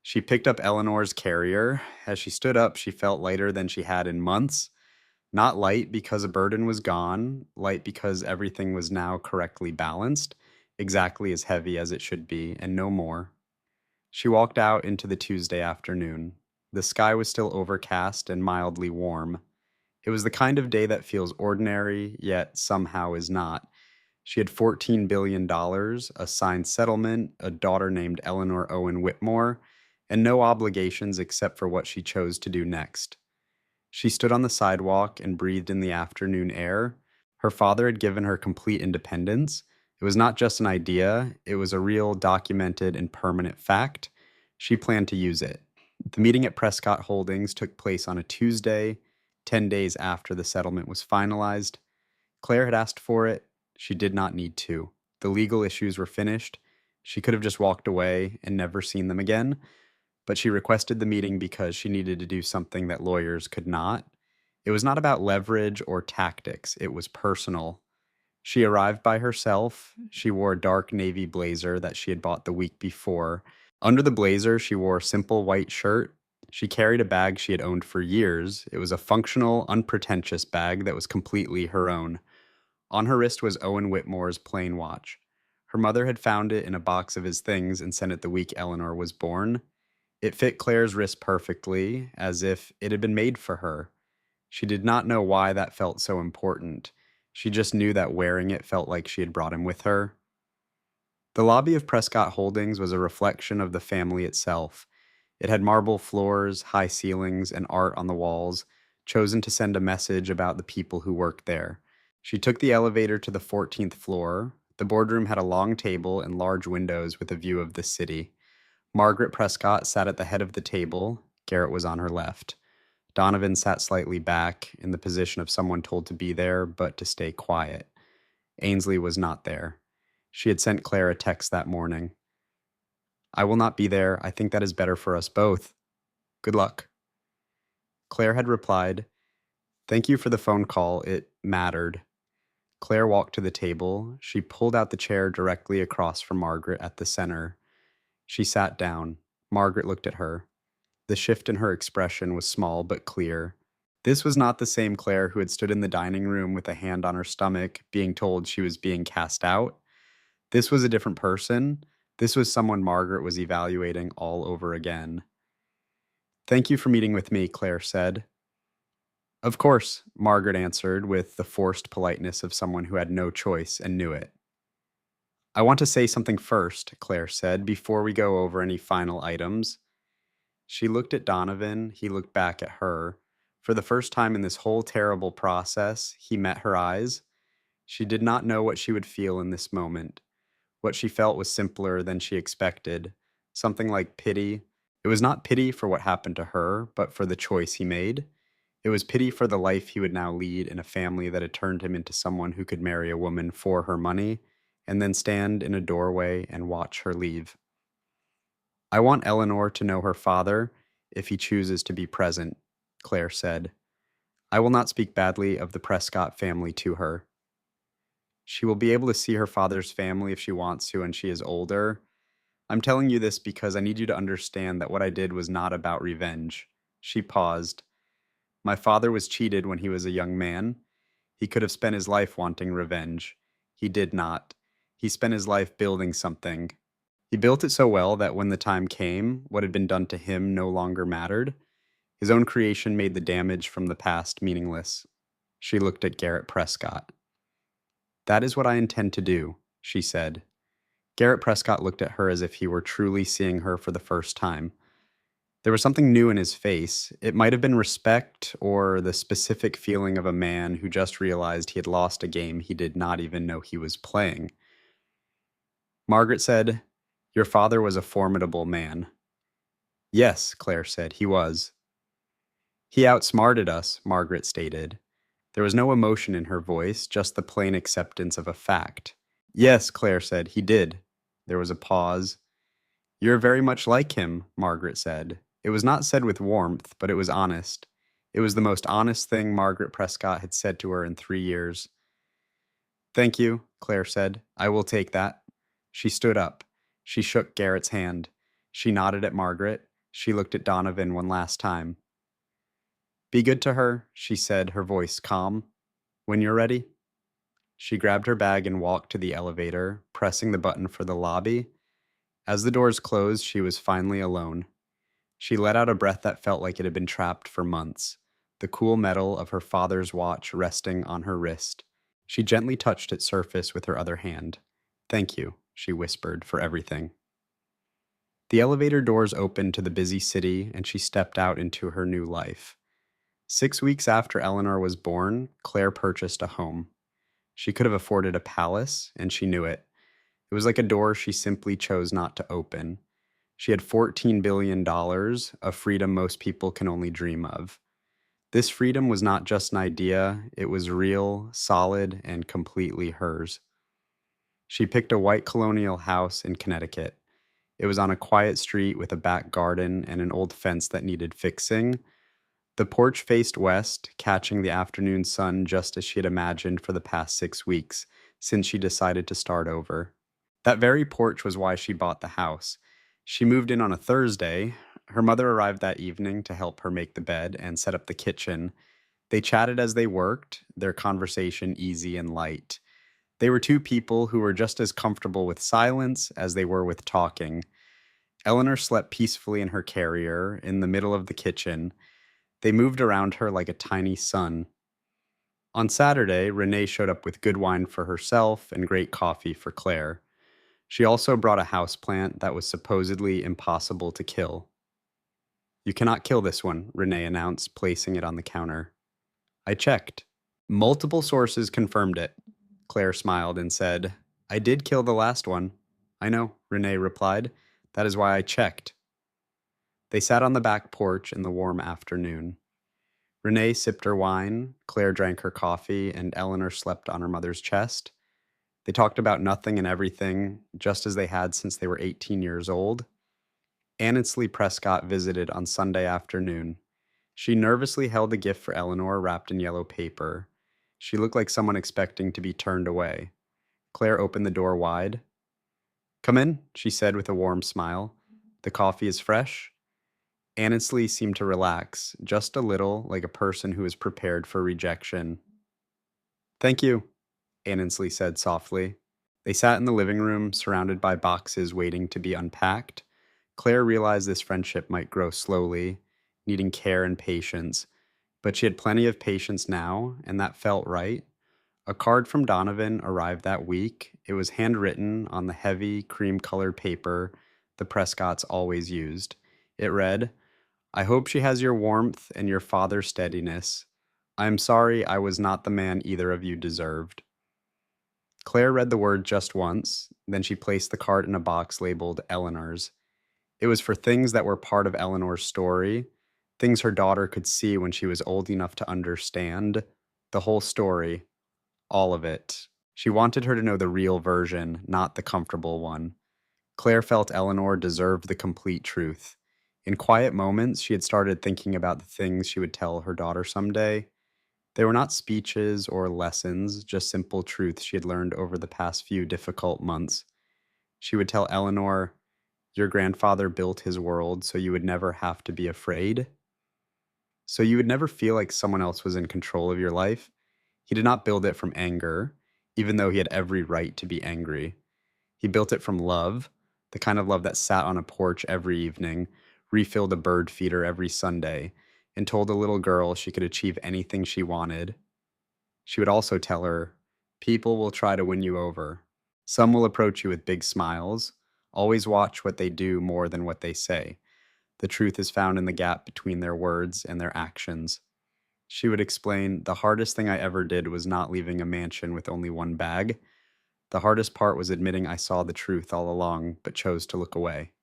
She picked up Eleanor's carrier. As she stood up, she felt lighter than she had in months. Not light because a burden was gone, light because everything was now correctly balanced, exactly as heavy as it should be, and no more. She walked out into the Tuesday afternoon. The sky was still overcast and mildly warm. It was the kind of day that feels ordinary, yet somehow is not. She had $14 billion, a signed settlement, a daughter named Eleanor Owen Whitmore, and no obligations except for what she chose to do next. She stood on the sidewalk and breathed in the afternoon air. Her father had given her complete independence. It was not just an idea, it was a real, documented, and permanent fact. She planned to use it. The meeting at Prescott Holdings took place on a Tuesday, 10 days after the settlement was finalized. Claire had asked for it. She did not need to. The legal issues were finished. She could have just walked away and never seen them again, but she requested the meeting because she needed to do something that lawyers could not. It was not about leverage or tactics, it was personal. She arrived by herself. She wore a dark navy blazer that she had bought the week before. Under the blazer, she wore a simple white shirt. She carried a bag she had owned for years. It was a functional, unpretentious bag that was completely her own. On her wrist was Owen Whitmore's plain watch. Her mother had found it in a box of his things and sent it the week Eleanor was born. It fit Claire's wrist perfectly, as if it had been made for her. She did not know why that felt so important. She just knew that wearing it felt like she had brought him with her. The lobby of Prescott Holdings was a reflection of the family itself. It had marble floors, high ceilings, and art on the walls, chosen to send a message about the people who worked there. She took the elevator to the 14th floor. The boardroom had a long table and large windows with a view of the city. Margaret Prescott sat at the head of the table. Garrett was on her left. Donovan sat slightly back, in the position of someone told to be there, but to stay quiet. Ainsley was not there. She had sent Claire a text that morning. "I will not be there. I think that is better for us both. Good luck." Claire had replied, "Thank you for the phone call. It mattered." Claire walked to the table. She pulled out the chair directly across from Margaret at the center. She sat down. Margaret looked at her. The shift in her expression was small but clear. This was not the same Claire who had stood in the dining room with a hand on her stomach, being told she was being cast out. This was a different person. This was someone Margaret was evaluating all over again. "Thank you for meeting with me," Claire said. "Of course," Margaret answered with the forced politeness of someone who had no choice and knew it. "I want to say something first," Claire said, "before we go over any final items. She looked at Donovan, he looked back at her. For the first time in this whole terrible process, he met her eyes. She did not know what she would feel in this moment. What she felt was simpler than she expected, something like pity. It was not pity for what happened to her, but for the choice he made. It was pity for the life he would now lead in a family that had turned him into someone who could marry a woman for her money and then stand in a doorway and watch her leave. I want Eleanor to know her father if he chooses to be present, Claire said. I will not speak badly of the Prescott family to her. She will be able to see her father's family if she wants to when she is older. I'm telling you this because I need you to understand that what I did was not about revenge. She paused. My father was cheated when he was a young man. He could have spent his life wanting revenge. He did not. He spent his life building something. He built it so well that when the time came, what had been done to him no longer mattered. His own creation made the damage from the past meaningless. She looked at Garrett Prescott. That is what I intend to do, she said. Garrett Prescott looked at her as if he were truly seeing her for the first time. There was something new in his face. It might have been respect or the specific feeling of a man who just realized he had lost a game he did not even know he was playing. Margaret said, Your father was a formidable man. Yes, Claire said, he was. He outsmarted us, Margaret stated. There was no emotion in her voice, just the plain acceptance of a fact. Yes, Claire said, he did. There was a pause. You're very much like him, Margaret said. It was not said with warmth, but it was honest. It was the most honest thing Margaret Prescott had said to her in 3 years. Thank you, Claire said. I will take that. She stood up. She shook Garrett's hand. She nodded at Margaret. She looked at Donovan one last time. Be good to her, she said, her voice calm. When you're ready. She grabbed her bag and walked to the elevator, pressing the button for the lobby. As the doors closed, she was finally alone. She let out a breath that felt like it had been trapped for months, the cool metal of her father's watch resting on her wrist. She gently touched its surface with her other hand. Thank you, she whispered, for everything. The elevator doors opened to the busy city, and she stepped out into her new life. 6 weeks after Eleanor was born, Claire purchased a home. She could have afforded a palace, and she knew it. It was like a door she simply chose not to open. She had $14 billion, a freedom most people can only dream of. This freedom was not just an idea, it was real, solid, and completely hers. She picked a white colonial house in Connecticut. It was on a quiet street with a back garden and an old fence that needed fixing. The porch faced west, catching the afternoon sun just as she had imagined for the past 6 weeks, since she decided to start over. That very porch was why she bought the house. She moved in on a Thursday. Her mother arrived that evening to help her make the bed and set up the kitchen. They chatted as they worked, their conversation easy and light. They were two people who were just as comfortable with silence as they were with talking. Eleanor slept peacefully in her carrier in the middle of the kitchen. They moved around her like a tiny sun. On Saturday, Renee showed up with good wine for herself and great coffee for Claire. She also brought a houseplant that was supposedly impossible to kill. You cannot kill this one, Renee announced, placing it on the counter. I checked. Multiple sources confirmed it. Claire smiled and said, I did kill the last one. I know, Renee replied. That is why I checked. They sat on the back porch in the warm afternoon. Renee sipped her wine, Claire drank her coffee, and Eleanor slept on her mother's chest. They talked about nothing and everything, just as they had since they were 18 years old. Annesley Prescott visited on Sunday afternoon. She nervously held a gift for Eleanor wrapped in yellow paper. She looked like someone expecting to be turned away. Claire opened the door wide. Come in, she said with a warm smile. The coffee is fresh. Annesley seemed to relax, just a little, like a person who is prepared for rejection. Thank you, Annesley said softly. They sat in the living room, surrounded by boxes waiting to be unpacked. Claire realized this friendship might grow slowly, needing care and patience, but she had plenty of patience now, and that felt right. A card from Donovan arrived that week. It was handwritten on the heavy, cream-colored paper the Prescotts always used. It read, I hope she has your warmth and your father's steadiness. I am sorry I was not the man either of you deserved. Claire read the word just once, then she placed the card in a box labeled Eleanor's. It was for things that were part of Eleanor's story, things her daughter could see when she was old enough to understand. The whole story, all of it. She wanted her to know the real version, not the comfortable one. Claire felt Eleanor deserved the complete truth. In quiet moments, she had started thinking about the things she would tell her daughter someday. They were not speeches or lessons, just simple truths she had learned over the past few difficult months. She would tell Eleanor, "Your grandfather built his world so you would never have to be afraid. So you would never feel like someone else was in control of your life. He did not build it from anger, even though he had every right to be angry. He built it from love, the kind of love that sat on a porch every evening, refilled a bird feeder every Sunday, and told a little girl she could achieve anything she wanted." She would also tell her, "People will try to win you over. Some will approach you with big smiles. Always watch what they do more than what they say. The truth is found in the gap between their words and their actions." She would explain, "The hardest thing I ever did was not leaving a mansion with only one bag. The hardest part was admitting I saw the truth all along, but chose to look away."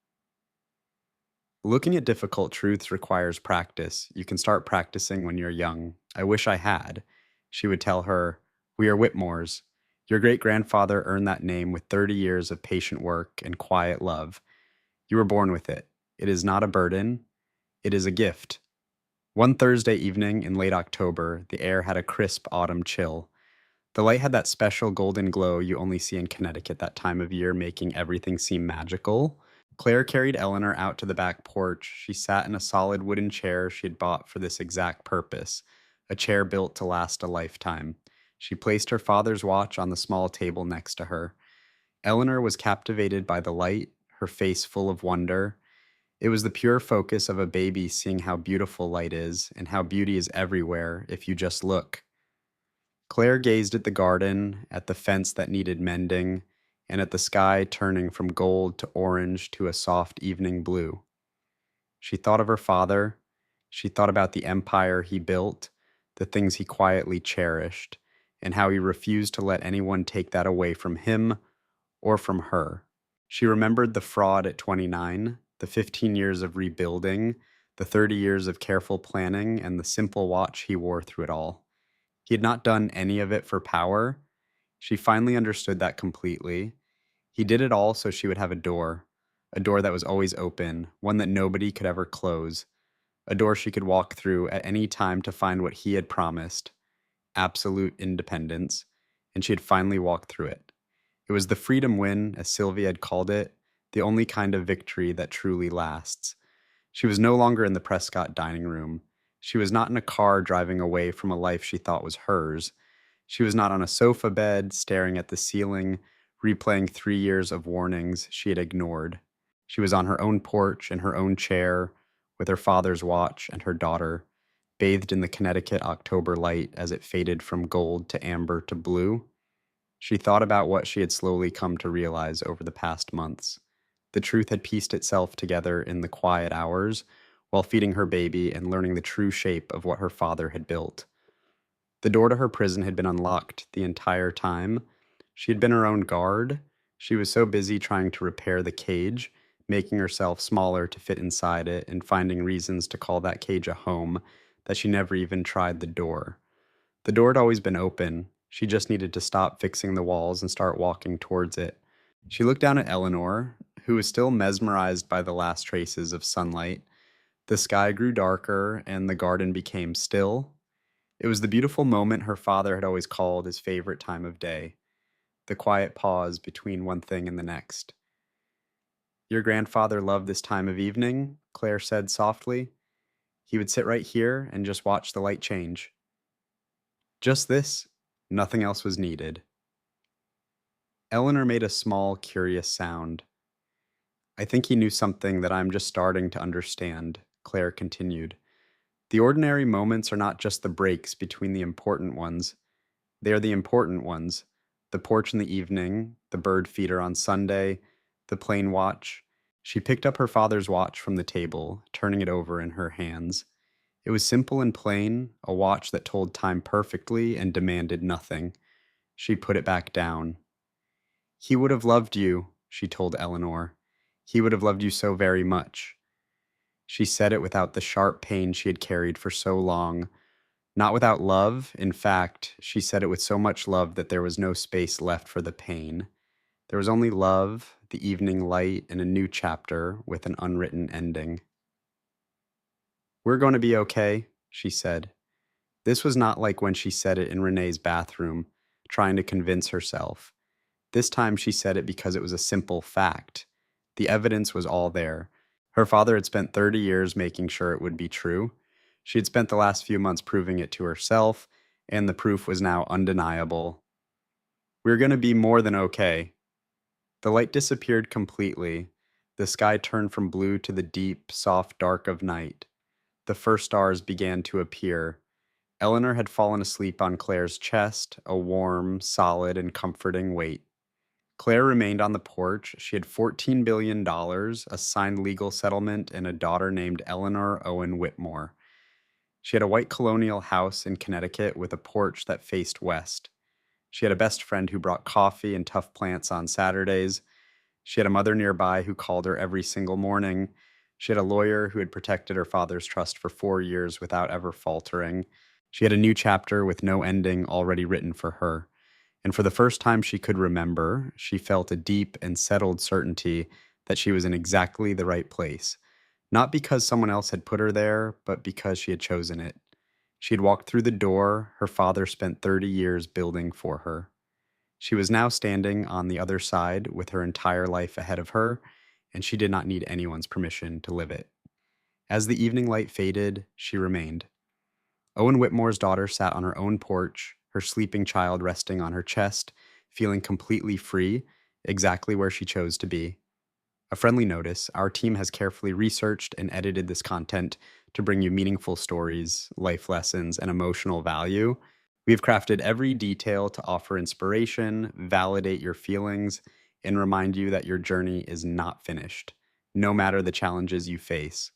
Looking at difficult truths requires practice. You can start practicing when you're young. "I wish I had." She would tell her, "We are Whitmores. Your great grandfather earned that name with 30 years of patient work and quiet love. You were born with it. It is not a burden, it is a gift." One Thursday evening in late October, the air had a crisp autumn chill. The light had that special golden glow you only see in Connecticut that time of year, making everything seem magical. Claire carried Eleanor out to the back porch. She sat in a solid wooden chair she had bought for this exact purpose, a chair built to last a lifetime. She placed her father's watch on the small table next to her. Eleanor was captivated by the light, her face full of wonder. It was the pure focus of a baby seeing how beautiful light is, and how beauty is everywhere if you just look. Claire gazed at the garden, at the fence that needed mending, and at the sky turning from gold to orange to a soft evening blue. She thought of her father. She thought about the empire he built, the things he quietly cherished, and how he refused to let anyone take that away from him or from her. She remembered the fraud at 29, the 15 years of rebuilding, the 30 years of careful planning, and the simple watch he wore through it all. He had not done any of it for power. She finally understood that completely. He did it all so she would have a door that was always open, one that nobody could ever close, a door she could walk through at any time to find what he had promised, absolute independence, and she had finally walked through it. It was the freedom win, as Sylvia had called it, the only kind of victory that truly lasts. She was no longer in the Prescott dining room. She was not in a car driving away from a life she thought was hers. She was not on a sofa bed, staring at the ceiling, replaying 3 years of warnings she had ignored. She was on her own porch, in her own chair, with her father's watch and her daughter, bathed in the Connecticut October light as it faded from gold to amber to blue. She thought about what she had slowly come to realize over the past months. The truth had pieced itself together in the quiet hours while feeding her baby and learning the true shape of what her father had built. The door to her prison had been unlocked the entire time. She had been her own guard. She was so busy trying to repair the cage, making herself smaller to fit inside it, and finding reasons to call that cage a home, that she never even tried the door. The door had always been open. She just needed to stop fixing the walls and start walking towards it. She looked down at Eleanor, who was still mesmerized by the last traces of sunlight. The sky grew darker, and the garden became still. It was the beautiful moment her father had always called his favorite time of day, the quiet pause between one thing and the next. "Your grandfather loved this time of evening," Claire said softly. "He would sit right here and just watch the light change. Just this, nothing else was needed." Eleanor made a small, curious sound. "I think he knew something that I'm just starting to understand," Claire continued. "The ordinary moments are not just the breaks between the important ones. They are the important ones. The porch in the evening, the bird feeder on Sunday, the plane watch. She picked up her father's watch from the table, turning it over in her hands. It was simple and plain, a watch that told time perfectly and demanded nothing. She put it back down. He would have loved you, she told Eleanor. He would have loved you so very much. She said it without the sharp pain she had carried for so long. Not without love. In fact, she said it with so much love that there was no space left for the pain. There was only love, the evening light, and a new chapter with an unwritten ending. We're going to be okay, she said. This was not like when she said it in Renee's bathroom, trying to convince herself. This time she said it because it was a simple fact. The evidence was all there. Her father had spent 30 years making sure it would be true. She had spent the last few months proving it to herself, and the proof was now undeniable. We're going to be more than okay. The light disappeared completely. The sky turned from blue to the deep, soft dark of night. The first stars began to appear. Eleanor had fallen asleep on Claire's chest, a warm, solid, and comforting weight. Claire remained on the porch. She had $14 billion, a signed legal settlement, and a daughter named Eleanor Owen Whitmore. She had a white colonial house in Connecticut with a porch that faced west. She had a best friend who brought coffee and tough plants on Saturdays. She had a mother nearby who called her every single morning. She had a lawyer who had protected her father's trust for 4 years without ever faltering. She had a new chapter with no ending already written for her. And for the first time she could remember, she felt a deep and settled certainty that she was in exactly the right place. Not because someone else had put her there, but because she had chosen it. She had walked through the door her father spent 30 years building for her. She was now standing on the other side with her entire life ahead of her, and she did not need anyone's permission to live it. As the evening light faded, she remained. Owen Whitmore's daughter sat on her own porch, her sleeping child resting on her chest, feeling completely free, exactly where she chose to be. A friendly notice: our team has carefully researched and edited this content to bring you meaningful stories, life lessons, and emotional value. We've crafted every detail to offer inspiration, validate your feelings, and remind you that your journey is not finished, no matter the challenges you face.